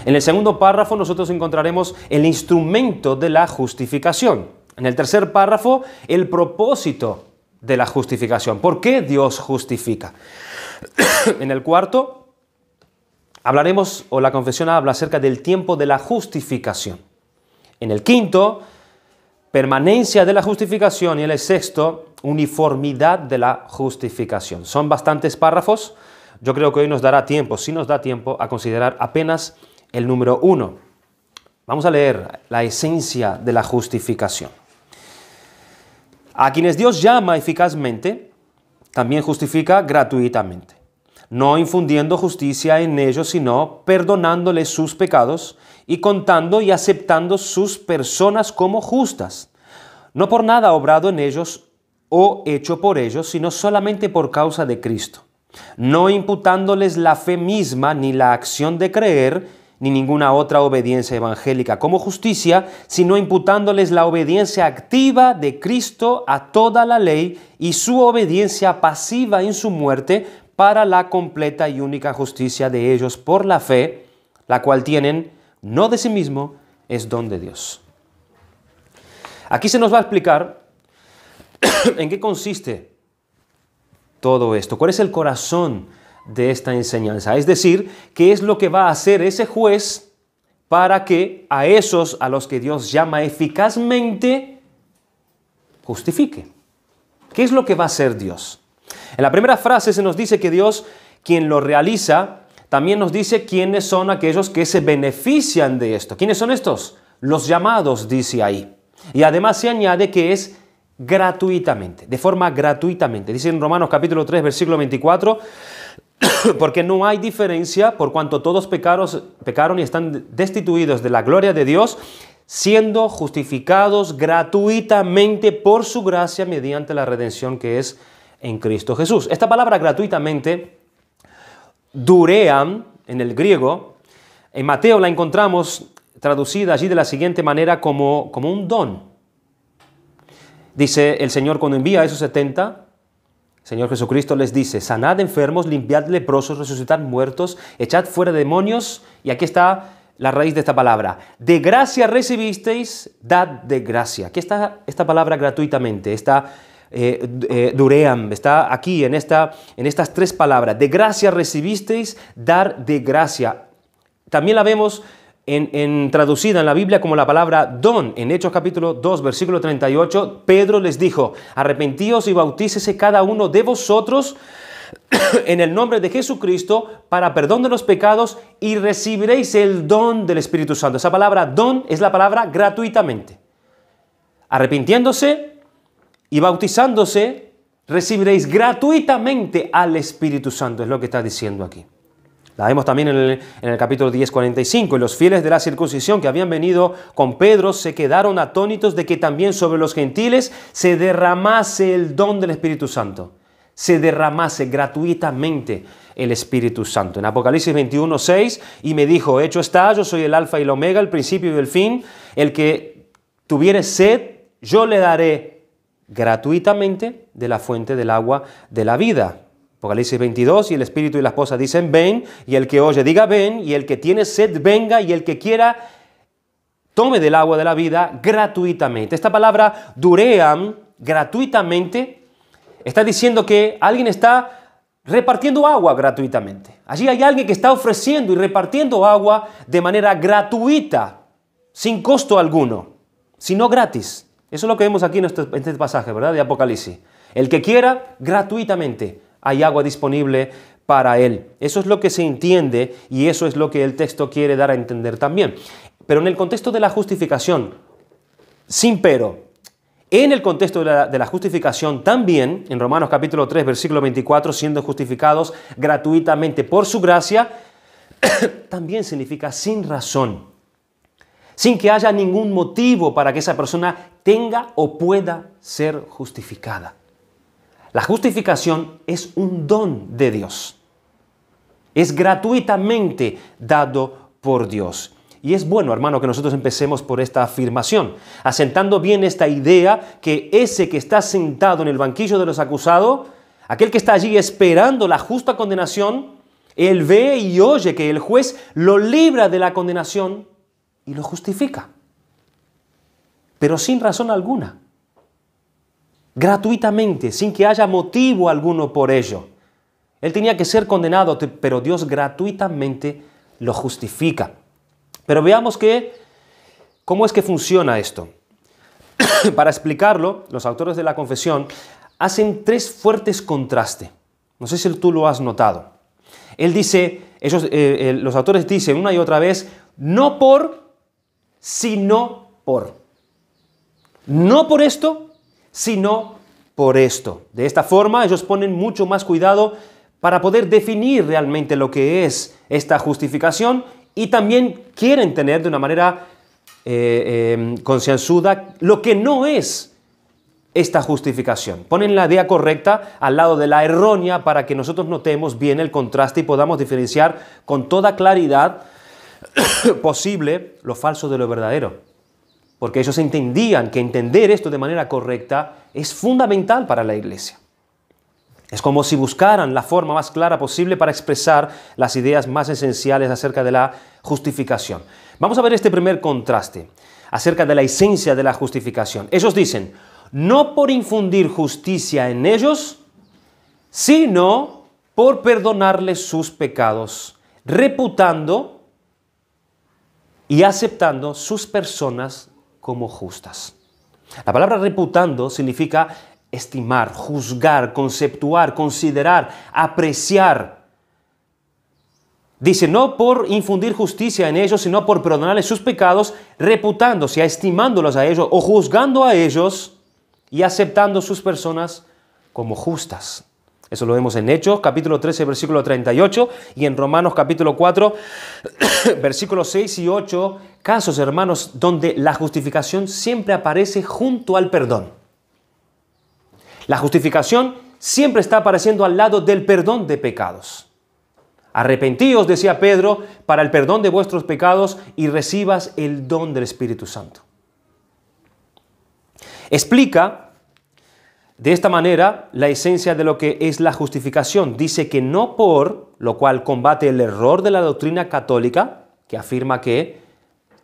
En el segundo párrafo nosotros encontraremos el instrumento de la justificación. En el tercer párrafo, el propósito de la justificación. ¿Por qué Dios justifica? En el cuarto, hablaremos, o la confesión habla acerca del tiempo de la justificación. En el quinto, permanencia de la justificación, y en el sexto, uniformidad de la justificación. Son bastantes párrafos. Yo creo que hoy nos dará tiempo, si nos da tiempo, a considerar apenas el número 1. Vamos a leer la esencia de la justificación. A quienes Dios llama eficazmente, también justifica gratuitamente, no infundiendo justicia en ellos, sino perdonándoles sus pecados y contando y aceptando sus personas como justas, no por nada obrado en ellos o hecho por ellos, sino solamente por causa de Cristo, no imputándoles la fe misma, ni la acción de creer, ni ninguna otra obediencia evangélica como justicia, sino imputándoles la obediencia activa de Cristo a toda la ley y su obediencia pasiva en su muerte para la completa y única justicia de ellos por la fe, la cual tienen no de sí mismo, es don de Dios. Aquí se nos va a explicar en qué consiste todo esto, cuál es el corazón de esta enseñanza. Es decir, qué es lo que va a hacer ese juez para que a esos a los que Dios llama eficazmente justifique. ¿Qué es lo que va a hacer Dios? En la primera frase se nos dice que Dios, quien lo realiza, también nos dice quiénes son aquellos que se benefician de esto. ¿Quiénes son estos? Los llamados, dice ahí. Y además se añade que es gratuitamente, de forma gratuitamente. Dice en Romanos capítulo 3, versículo 24, porque no hay diferencia por cuanto todos pecaron y están destituidos de la gloria de Dios, siendo justificados gratuitamente por su gracia mediante la redención que es en Cristo Jesús. Esta palabra gratuitamente, duream en el griego, en Mateo la encontramos traducida allí de la siguiente manera como un don. Dice el Señor cuando envía a esos 70, Señor Jesucristo les dice, sanad enfermos, limpiad leprosos, resucitad muertos, echad fuera demonios, y aquí está la raíz de esta palabra. De gracia recibisteis, dad de gracia. Aquí está esta palabra gratuitamente, esta duream, está aquí en estas tres palabras. De gracia recibisteis, dar de gracia. También la vemos traducida en la Biblia como la palabra don. En Hechos capítulo 2, versículo 38, Pedro les dijo, arrepentíos y bautícese cada uno de vosotros en el nombre de Jesucristo para perdón de los pecados y recibiréis el don del Espíritu Santo. Esa palabra don es la palabra gratuitamente. Arrepintiéndose y bautizándose, recibiréis gratuitamente al Espíritu Santo, es lo que está diciendo aquí. La vemos también en el capítulo 10, 45. Y los fieles de la circuncisión que habían venido con Pedro se quedaron atónitos de que también sobre los gentiles se derramase el don del Espíritu Santo. se derramase gratuitamente el Espíritu Santo. En Apocalipsis 21:6, y me dijo, hecho está, yo soy el alfa y el omega, el principio y el fin, el que tuviere sed, yo le daré gratuitamente de la fuente del agua de la vida. Apocalipsis 22, y el Espíritu y la esposa dicen, ven, y el que oye diga, ven, y el que tiene sed venga, y el que quiera tome del agua de la vida gratuitamente. Esta palabra duream, gratuitamente, está diciendo que alguien está repartiendo agua gratuitamente. Allí hay alguien que está ofreciendo y repartiendo agua de manera gratuita, sin costo alguno, sino gratis. Eso es lo que vemos aquí en este pasaje, ¿verdad? De Apocalipsis. El que quiera, gratuitamente, hay agua disponible para él. Eso es lo que se entiende y eso es lo que el texto quiere dar a entender también. Pero en el contexto de la justificación, sin pero, en el contexto de la justificación también, en Romanos capítulo 3, versículo 24, siendo justificados gratuitamente por su gracia, también significa sin razón, sin que haya ningún motivo para que esa persona tenga o pueda ser justificada. La justificación es un don de Dios. Es gratuitamente dado por Dios. Y es bueno, hermano, que nosotros empecemos por esta afirmación, asentando bien esta idea que ese que está sentado en el banquillo de los acusados, aquel que está allí esperando la justa condenación, él ve y oye que el juez lo libra de la condenación y lo justifica. Pero sin razón alguna. Gratuitamente, sin que haya motivo alguno por ello. Él tenía que ser condenado, pero Dios gratuitamente lo justifica. Pero veamos cómo es que funciona esto. Para explicarlo, los autores de la confesión hacen tres fuertes contrastes. No sé si tú lo has notado. Los autores dicen una y otra vez, no por, sino por. No por esto, sino por esto. De esta forma, ellos ponen mucho más cuidado para poder definir realmente lo que es esta justificación y también quieren tener de una manera concienzuda lo que no es esta justificación. Ponen la idea correcta al lado de la errónea para que nosotros notemos bien el contraste y podamos diferenciar con toda claridad posible lo falso de lo verdadero. Porque ellos entendían que entender esto de manera correcta es fundamental para la iglesia. Es como si buscaran la forma más clara posible para expresar las ideas más esenciales acerca de la justificación. Vamos a ver este primer contraste acerca de la esencia de la justificación. Ellos dicen, no por infundir justicia en ellos, sino por perdonarles sus pecados, reputando y aceptando sus personas como justas. La palabra reputando significa estimar, juzgar, conceptuar, considerar, apreciar. Dice, no por infundir justicia en ellos, sino por perdonarles sus pecados, reputándose, estimándolos a ellos o juzgando a ellos y aceptando sus personas como justas. Eso lo vemos en Hechos, capítulo 13, versículo 38, y en Romanos, capítulo 4, versículos 6 y 8, casos, hermanos, donde la justificación siempre aparece junto al perdón. La justificación siempre está apareciendo al lado del perdón de pecados. Arrepentíos, decía Pedro, para el perdón de vuestros pecados y recibas el don del Espíritu Santo. Explica de esta manera la esencia de lo que es la justificación. Dice que no por, lo cual combate el error de la doctrina católica, que afirma que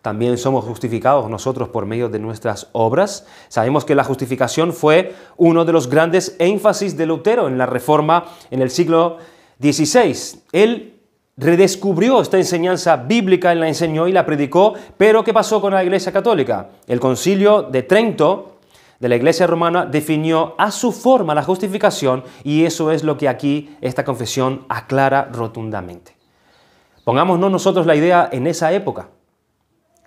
también somos justificados nosotros por medio de nuestras obras. Sabemos que la justificación fue uno de los grandes énfasis de Lutero en la Reforma en el siglo XVI. Él redescubrió esta enseñanza bíblica, él la enseñó y la predicó, pero ¿qué pasó con la Iglesia Católica? El Concilio de Trento de la Iglesia Romana definió a su forma la justificación y eso es lo que aquí esta confesión aclara rotundamente. Pongámonos nosotros la idea en esa época,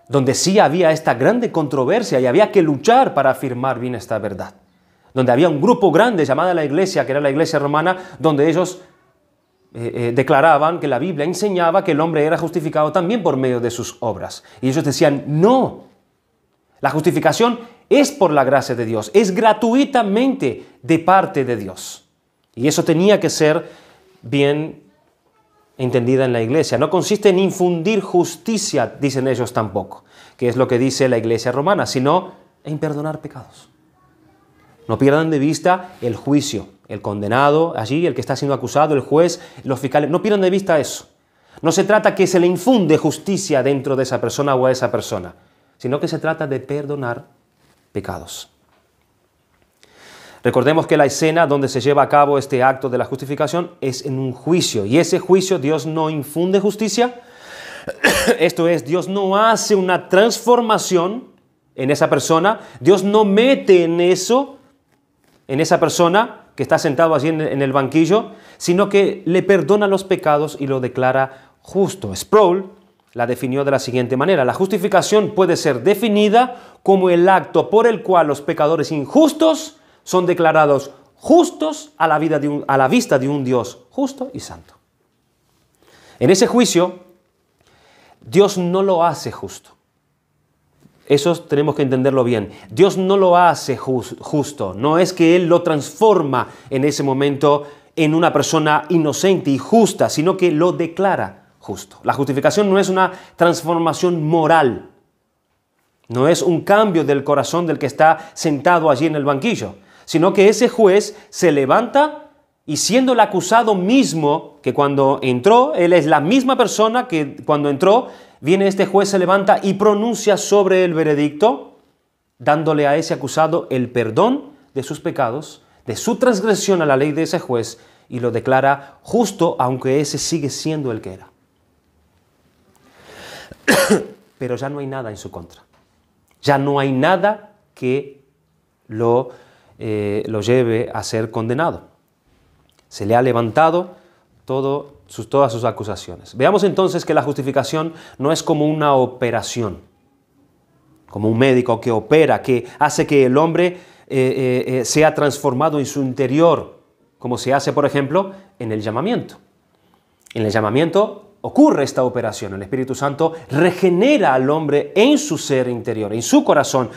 donde sí había esta grande controversia y había que luchar para afirmar bien esta verdad. Donde había un grupo grande llamada la Iglesia, que era la Iglesia Romana, donde ellos declaraban que la Biblia enseñaba que el hombre era justificado también por medio de sus obras. Y ellos decían, no, la justificación es por la gracia de Dios, es gratuitamente de parte de Dios. Y eso tenía que ser bien entendida en la iglesia. No consiste en infundir justicia, dicen ellos tampoco, que es lo que dice la iglesia romana, sino en perdonar pecados. No pierdan de vista el juicio, el condenado allí, el que está siendo acusado, el juez, los fiscales. No pierdan de vista eso. No se trata que se le infunde justicia dentro de esa persona o a esa persona, sino que se trata de perdonar pecados. Recordemos que la escena donde se lleva a cabo este acto de la justificación es en un juicio, y ese juicio Dios no infunde justicia. Esto es, Dios no hace una transformación en esa persona, Dios no mete en eso, en esa persona que está sentado allí en el banquillo, sino que le perdona los pecados y lo declara justo. Sproul la definió de la siguiente manera: la justificación puede ser definida como el acto por el cual los pecadores injustos son declarados justos a la vista de un Dios justo y santo. En ese juicio, Dios no lo hace justo. Eso tenemos que entenderlo bien. Dios no lo hace justo. No es que Él lo transforma en ese momento en una persona inocente y justa, sino que lo declara justo. La justificación no es una transformación moral. No es un cambio del corazón del que está sentado allí en el banquillo, sino que ese juez se levanta y, siendo el acusado mismo que cuando entró, él es la misma persona que cuando entró, viene este juez, se levanta y pronuncia sobre el veredicto, dándole a ese acusado el perdón de sus pecados, de su transgresión a la ley de ese juez, y lo declara justo, aunque ese sigue siendo el que era. Pero ya no hay nada en su contra. Ya no hay nada que lo lleve a ser condenado. Se le ha levantado todas sus acusaciones. Veamos entonces que la justificación no es como una operación, como un médico que opera, que hace que el hombre sea transformado en su interior, como se hace, por ejemplo, en el llamamiento. En el llamamiento ocurre esta operación. El Espíritu Santo regenera al hombre en su ser interior, en su corazón.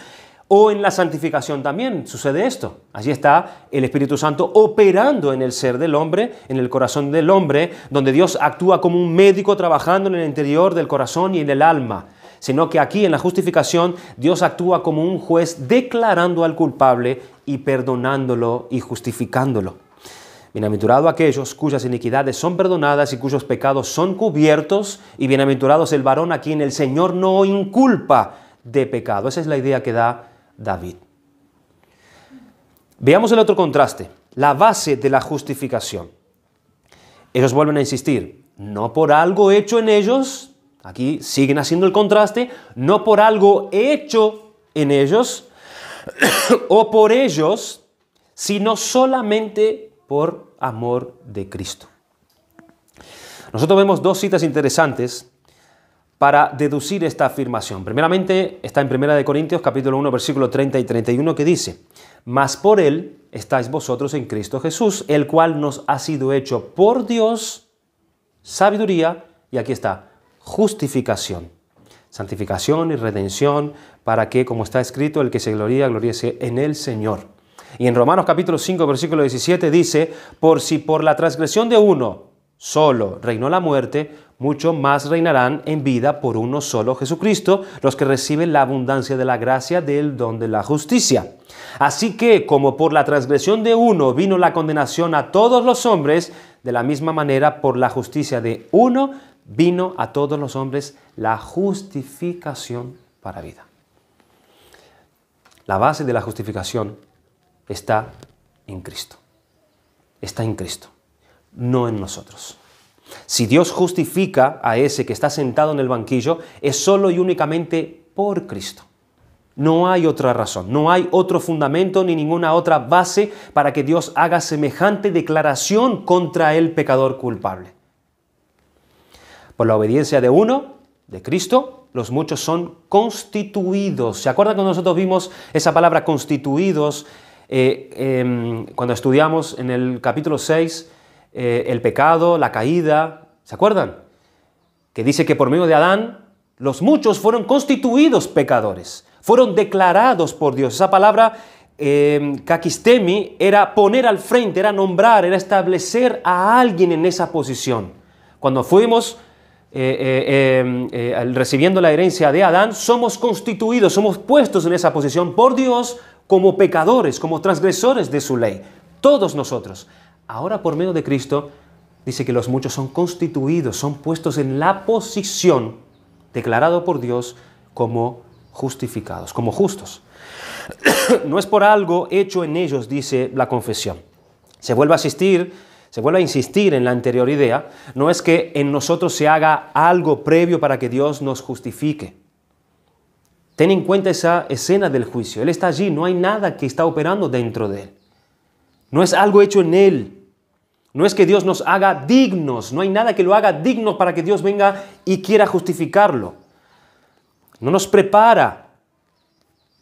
O en la santificación también sucede esto. Allí está el Espíritu Santo operando en el ser del hombre, en el corazón del hombre, donde Dios actúa como un médico trabajando en el interior del corazón y en el alma. Sino que aquí en la justificación Dios actúa como un juez declarando al culpable y perdonándolo y justificándolo. Bienaventurados aquellos cuyas iniquidades son perdonadas y cuyos pecados son cubiertos, y bienaventurados el varón a quien el Señor no inculpa de pecado. Esa es la idea que da David. Veamos el otro contraste, la base de la justificación. Ellos vuelven a insistir, no por algo hecho en ellos, aquí siguen haciendo el contraste, no por algo hecho en ellos o por ellos, sino solamente por amor de Cristo. Nosotros vemos dos citas interesantes para deducir esta afirmación. Primeramente está en 1 Corintios capítulo 1 versículo 30 y 31 que dice: mas por Él estáis vosotros en Cristo Jesús, el cual nos ha sido hecho por Dios sabiduría, y aquí está, justificación, santificación y redención, para que, como está escrito, el que se gloría, gloríese en el Señor. Y en Romanos capítulo 5 versículo 17 dice: por si por la transgresión de uno solo reinó la muerte, mucho más reinarán en vida por uno solo, Jesucristo, los que reciben la abundancia de la gracia del don de la justicia. Así que, como por la transgresión de uno vino la condenación a todos los hombres, de la misma manera por la justicia de uno vino a todos los hombres la justificación para vida. La base de la justificación está en Cristo. Está en Cristo, no en nosotros. Si Dios justifica a ese que está sentado en el banquillo, es solo y únicamente por Cristo. No hay otra razón, no hay otro fundamento ni ninguna otra base para que Dios haga semejante declaración contra el pecador culpable. Por la obediencia de uno, de Cristo, los muchos son constituidos. ¿Se acuerdan cuando nosotros vimos esa palabra constituidos cuando estudiamos en el capítulo 6 el pecado, la caída? ¿Se acuerdan? Que dice que por medio de Adán los muchos fueron constituidos pecadores, fueron declarados por Dios. Esa palabra kakistemi era poner al frente, era nombrar, era establecer a alguien en esa posición. Cuando fuimos recibiendo la herencia de Adán, somos constituidos, somos puestos en esa posición por Dios como pecadores, como transgresores de su ley. Todos nosotros. Ahora, por medio de Cristo, dice que los muchos son constituidos, son puestos en la posición declarado por Dios como justificados, como justos. No es por algo hecho en ellos, dice la confesión. Se vuelve a insistir en la anterior idea, no es que en nosotros se haga algo previo para que Dios nos justifique. Ten en cuenta esa escena del juicio. Él está allí, no hay nada que está operando dentro de Él. No es algo hecho en Él. No es que Dios nos haga dignos, no hay nada que lo haga digno para que Dios venga y quiera justificarlo. No nos prepara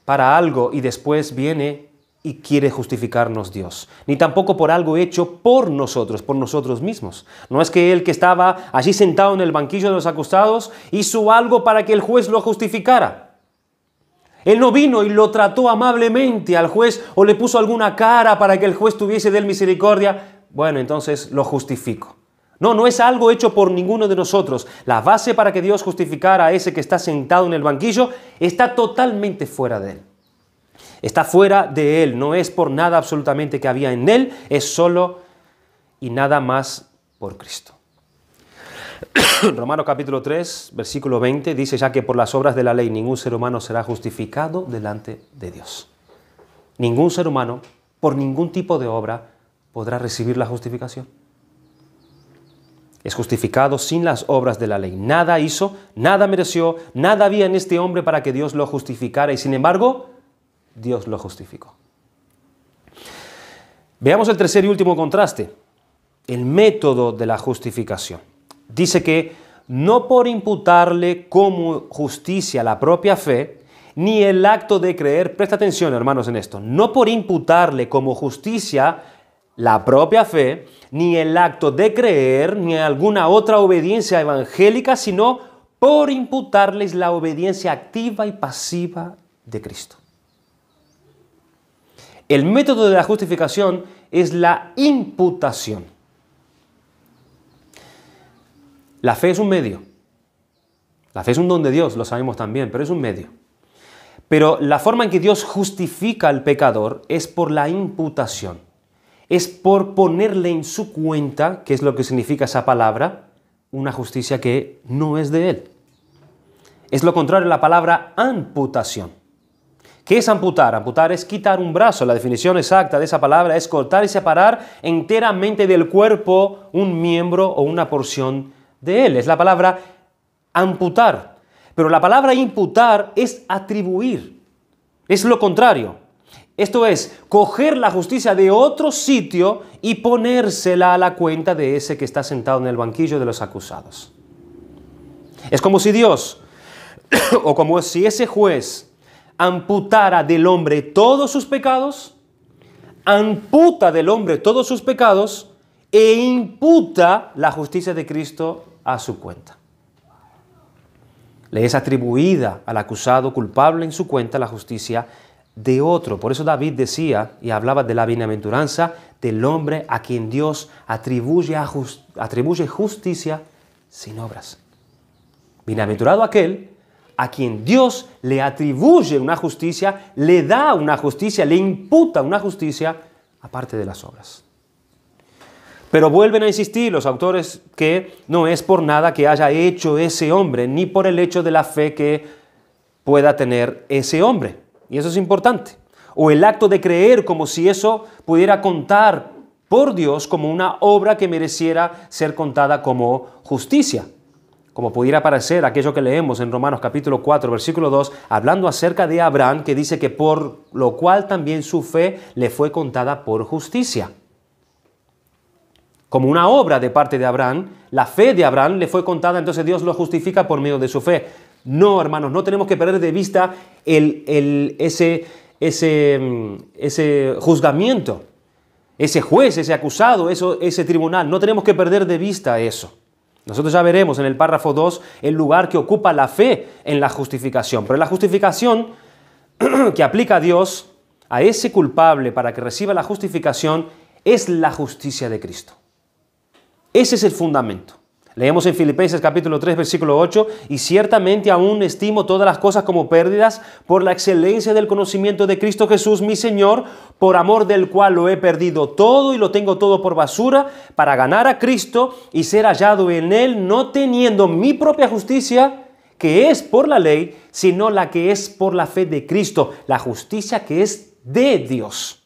para algo y después viene y quiere justificarnos Dios. Ni tampoco por algo hecho por nosotros mismos. No es que Él que estaba allí sentado en el banquillo de los acusados hizo algo para que el juez lo justificara. Él no vino y lo trató amablemente al juez o le puso alguna cara para que el juez tuviese de él misericordia. Bueno, entonces lo justifico. No es algo hecho por ninguno de nosotros. La base para que Dios justificara a ese que está sentado en el banquillo está totalmente fuera de Él. Está fuera de Él. No es por nada absolutamente que había en Él. Es solo y nada más por Cristo. Romanos capítulo 3, versículo 20 dice: ya que por las obras de la ley ningún ser humano será justificado delante de Dios. Ningún ser humano, por ningún tipo de obra, podrá recibir la justificación. Es justificado sin las obras de la ley. Nada hizo, nada mereció, nada había en este hombre para que Dios lo justificara y sin embargo, Dios lo justificó. Veamos el tercer y último contraste, el método de la justificación. Dice que no por imputarle como justicia la propia fe, ni el acto de creer, presta atención hermanos en esto, no por imputarle como justicia la propia fe, ni el acto de creer, ni alguna otra obediencia evangélica, sino por imputarles la obediencia activa y pasiva de Cristo. El método de la justificación es la imputación. La fe es un medio. La fe es un don de Dios, lo sabemos también, pero es un medio. Pero la forma en que Dios justifica al pecador es por la imputación. Es por ponerle en su cuenta, que es lo que significa esa palabra, una justicia que no es de Él. Es lo contrario a la palabra amputación. ¿Qué es amputar? Amputar es quitar un brazo. La definición exacta de esa palabra es cortar y separar enteramente del cuerpo un miembro o una porción de él. Es la palabra amputar. Pero la palabra imputar es atribuir. Es lo contrario. Esto es, coger la justicia de otro sitio y ponérsela a la cuenta de ese que está sentado en el banquillo de los acusados. Es como si Dios, o como si ese juez amputara del hombre todos sus pecados, amputa del hombre todos sus pecados e imputa la justicia de Cristo a su cuenta. Le es atribuida al acusado culpable en su cuenta la justicia de otro. Por eso David decía y hablaba de la bienaventuranza del hombre a quien Dios atribuye justicia sin obras. Bienaventurado aquel a quien Dios le atribuye una justicia, le da una justicia, le imputa una justicia aparte de las obras. Pero vuelven a insistir los autores que no es por nada que haya hecho ese hombre, ni por el hecho de la fe que pueda tener ese hombre. Y eso es importante. O el acto de creer como si eso pudiera contar por Dios como una obra que mereciera ser contada como justicia. Como pudiera parecer aquello que leemos en Romanos capítulo 4, versículo 2, hablando acerca de Abraham, que dice que por lo cual también su fe le fue contada por justicia. Como una obra de parte de Abraham, la fe de Abraham le fue contada, entonces Dios lo justifica por medio de su fe. No, hermanos, no tenemos que perder de vista ese juzgamiento, ese juez, ese acusado, ese tribunal. No tenemos que perder de vista eso. Nosotros ya veremos en el párrafo 2 el lugar que ocupa la fe en la justificación. Pero la justificación que aplica a Dios a ese culpable para que reciba la justificación es la justicia de Cristo. Ese es el fundamento. Leemos en Filipenses capítulo 3, versículo 8, y ciertamente aún estimo todas las cosas como pérdidas por la excelencia del conocimiento de Cristo Jesús, mi Señor, por amor del cual lo he perdido todo y lo tengo todo por basura, para ganar a Cristo y ser hallado en Él, no teniendo mi propia justicia, que es por la ley, sino la que es por la fe de Cristo, la justicia que es de Dios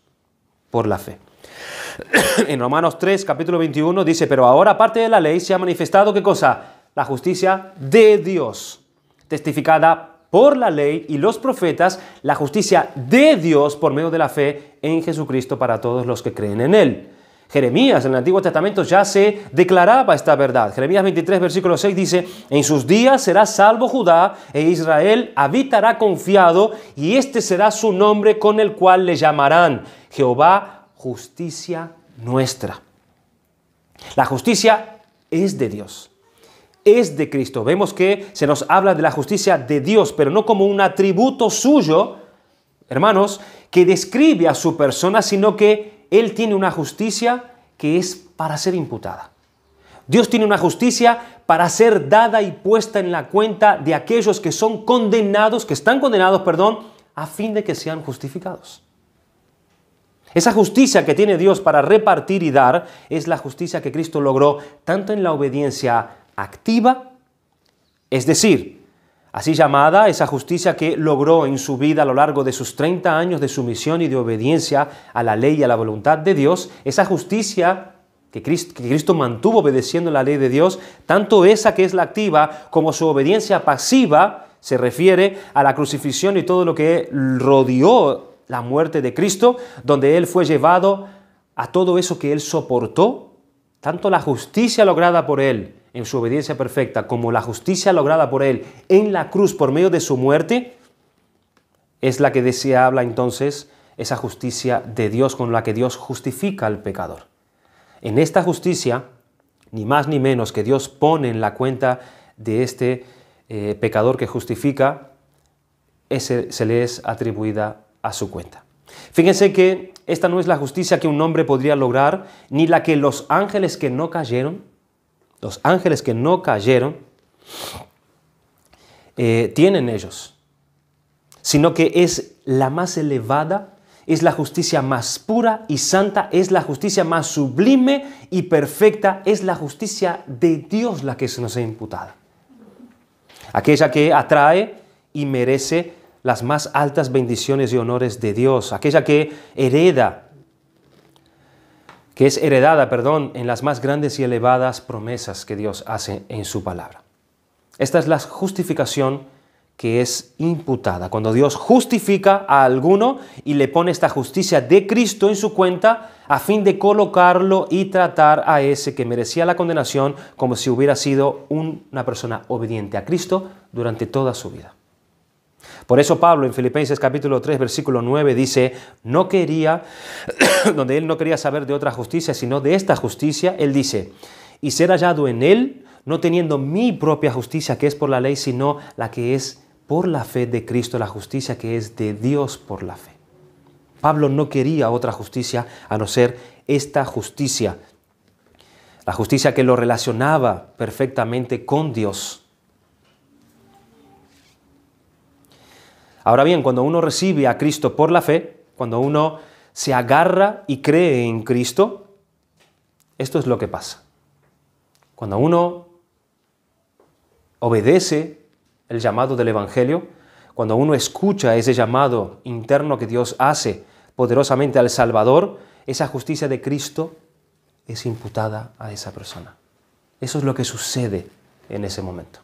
por la fe. En Romanos 3, capítulo 21 dice, pero ahora aparte de la ley se ha manifestado, ¿qué cosa? La justicia de Dios, testificada por la ley y los profetas, la justicia de Dios por medio de la fe en Jesucristo para todos los que creen en Él. Jeremías en el Antiguo Testamento ya se declaraba esta verdad. Jeremías 23, versículo 6 dice, en sus días será salvo Judá e Israel habitará confiado y este será su nombre con el cual le llamarán Jehová, justicia nuestra. La justicia es de Dios, es de Cristo. Vemos que se nos habla de la justicia de Dios, pero no como un atributo suyo, hermanos, que describe a su persona, sino que Él tiene una justicia que es para ser imputada. Dios tiene una justicia para ser dada y puesta en la cuenta de aquellos que son condenados, que están condenados, a fin de que sean justificados. Esa justicia que tiene Dios para repartir y dar es la justicia que Cristo logró tanto en la obediencia activa, es decir, así llamada, esa justicia que logró en su vida a lo largo de sus 30 años de sumisión y de obediencia a la ley y a la voluntad de Dios, esa justicia que Cristo mantuvo obedeciendo la ley de Dios, tanto esa que es la activa como su obediencia pasiva, se refiere a la crucifixión y todo lo que rodeó la muerte de Cristo, donde Él fue llevado a todo eso que Él soportó, tanto la justicia lograda por Él en su obediencia perfecta, como la justicia lograda por Él en la cruz por medio de su muerte, es la que se habla entonces, esa justicia de Dios con la que Dios justifica al pecador. En esta justicia, ni más ni menos que Dios pone en la cuenta de este pecador que justifica, se le es atribuida a su cuenta. Fíjense que esta no es la justicia que un hombre podría lograr, ni la que los ángeles que no cayeron, tienen ellos, sino que es la más elevada, es la justicia más pura y santa, es la justicia más sublime y perfecta, es la justicia de Dios la que se nos es imputada. Aquella que atrae y merece las más altas bendiciones y honores de Dios, aquella que es heredada, en las más grandes y elevadas promesas que Dios hace en su palabra. Esta es la justificación que es imputada. Cuando Dios justifica a alguno y le pone esta justicia de Cristo en su cuenta a fin de colocarlo y tratar a ese que merecía la condenación como si hubiera sido una persona obediente a Cristo durante toda su vida. Por eso Pablo en Filipenses capítulo 3, versículo 9 dice, donde él no quería saber de otra justicia, sino de esta justicia, él dice, y ser hallado en él, no teniendo mi propia justicia que es por la ley, sino la que es por la fe de Cristo, la justicia que es de Dios por la fe. Pablo no quería otra justicia a no ser esta justicia, la justicia que lo relacionaba perfectamente con Dios. Ahora bien, cuando uno recibe a Cristo por la fe, cuando uno se agarra y cree en Cristo, esto es lo que pasa. Cuando uno obedece el llamado del Evangelio, cuando uno escucha ese llamado interno que Dios hace poderosamente al Salvador, esa justicia de Cristo es imputada a esa persona. Eso es lo que sucede en ese momento.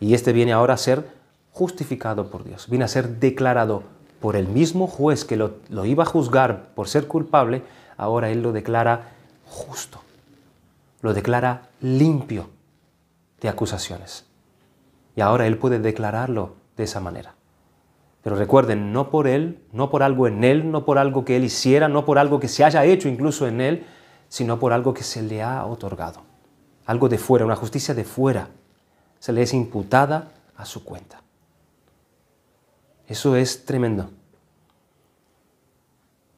Y este viene ahora a ser justificado por Dios, viene a ser declarado por el mismo juez que lo iba a juzgar por ser culpable, ahora Él lo declara justo, lo declara limpio de acusaciones. Y ahora Él puede declararlo de esa manera. Pero recuerden, no por Él, no por algo en Él, no por algo que Él hiciera, no por algo que se haya hecho incluso en Él, sino por algo que se le ha otorgado. Algo de fuera, una justicia de fuera, se le es imputada a su cuenta. Eso es tremendo.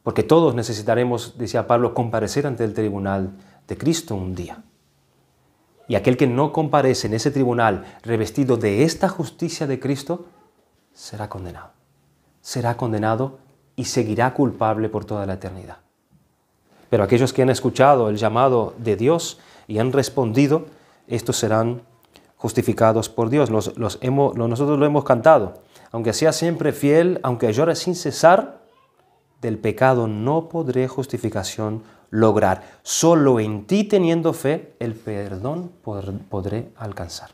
Porque todos necesitaremos, decía Pablo, comparecer ante el tribunal de Cristo un día. Y aquel que no comparece en ese tribunal revestido de esta justicia de Cristo, será condenado. Será condenado y seguirá culpable por toda la eternidad. Pero aquellos que han escuchado el llamado de Dios y han respondido, estos serán justificados por Dios. Nosotros lo hemos cantado. Aunque sea siempre fiel, aunque llore sin cesar, del pecado no podré justificación lograr. Solo en ti, teniendo fe, el perdón podré alcanzar.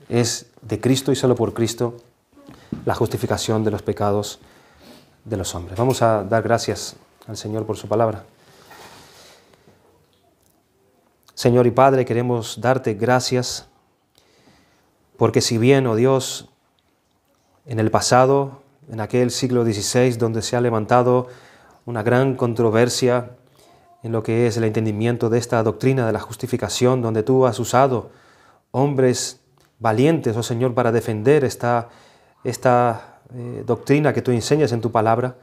Es de Cristo y solo por Cristo la justificación de los pecados de los hombres. Vamos a dar gracias al Señor por su palabra. Señor y Padre, queremos darte gracias porque si bien, oh Dios, en el pasado, en aquel siglo XVI, donde se ha levantado una gran controversia en lo que es el entendimiento de esta doctrina de la justificación, donde tú has usado hombres valientes, oh Señor, para defender esta doctrina que tú enseñas en tu palabra,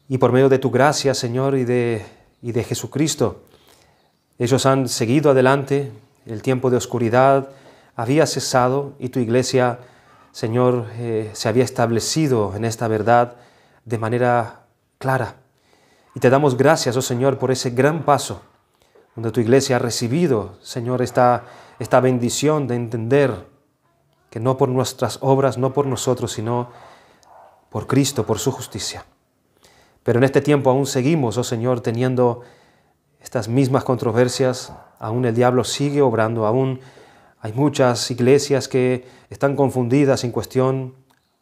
y por medio de tu gracia, Señor, y de Jesucristo, ellos han seguido adelante, el tiempo de oscuridad había cesado y tu iglesia, Señor, se había establecido en esta verdad de manera clara. Y te damos gracias, oh Señor, por ese gran paso, donde tu iglesia ha recibido, Señor, esta bendición de entender que no por nuestras obras, no por nosotros, sino por Cristo, por su justicia. Pero en este tiempo aún seguimos, oh Señor, teniendo estas mismas controversias, aún el diablo sigue obrando, aún hay muchas iglesias que están confundidas en cuestión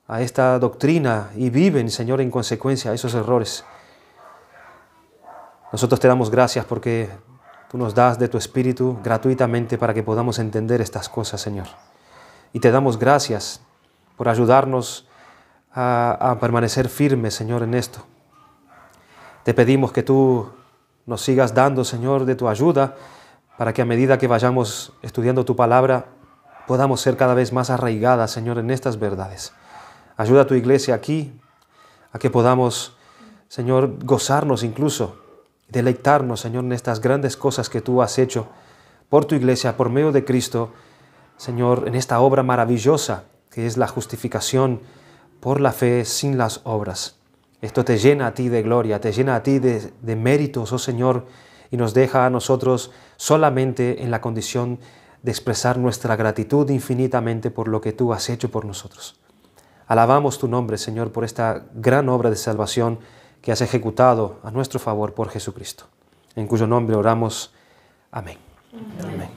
a esta doctrina y viven, Señor, en consecuencia a esos errores. Nosotros te damos gracias porque tú nos das de tu Espíritu gratuitamente para que podamos entender estas cosas, Señor. Y te damos gracias por ayudarnos a permanecer firmes, Señor, en esto. Te pedimos que tú nos sigas dando, Señor, de tu ayuda, para que a medida que vayamos estudiando tu palabra, podamos ser cada vez más arraigadas, Señor, en estas verdades. Ayuda a tu iglesia aquí, a que podamos, Señor, gozarnos incluso, deleitarnos, Señor, en estas grandes cosas que tú has hecho por tu iglesia, por medio de Cristo, Señor, en esta obra maravillosa que es la justificación por la fe sin las obras. Esto te llena a ti de gloria, te llena a ti de méritos, oh Señor, y nos deja a nosotros solamente en la condición de expresar nuestra gratitud infinitamente por lo que tú has hecho por nosotros. Alabamos tu nombre, Señor, por esta gran obra de salvación que has ejecutado a nuestro favor por Jesucristo, en cuyo nombre oramos. Amén. Amén.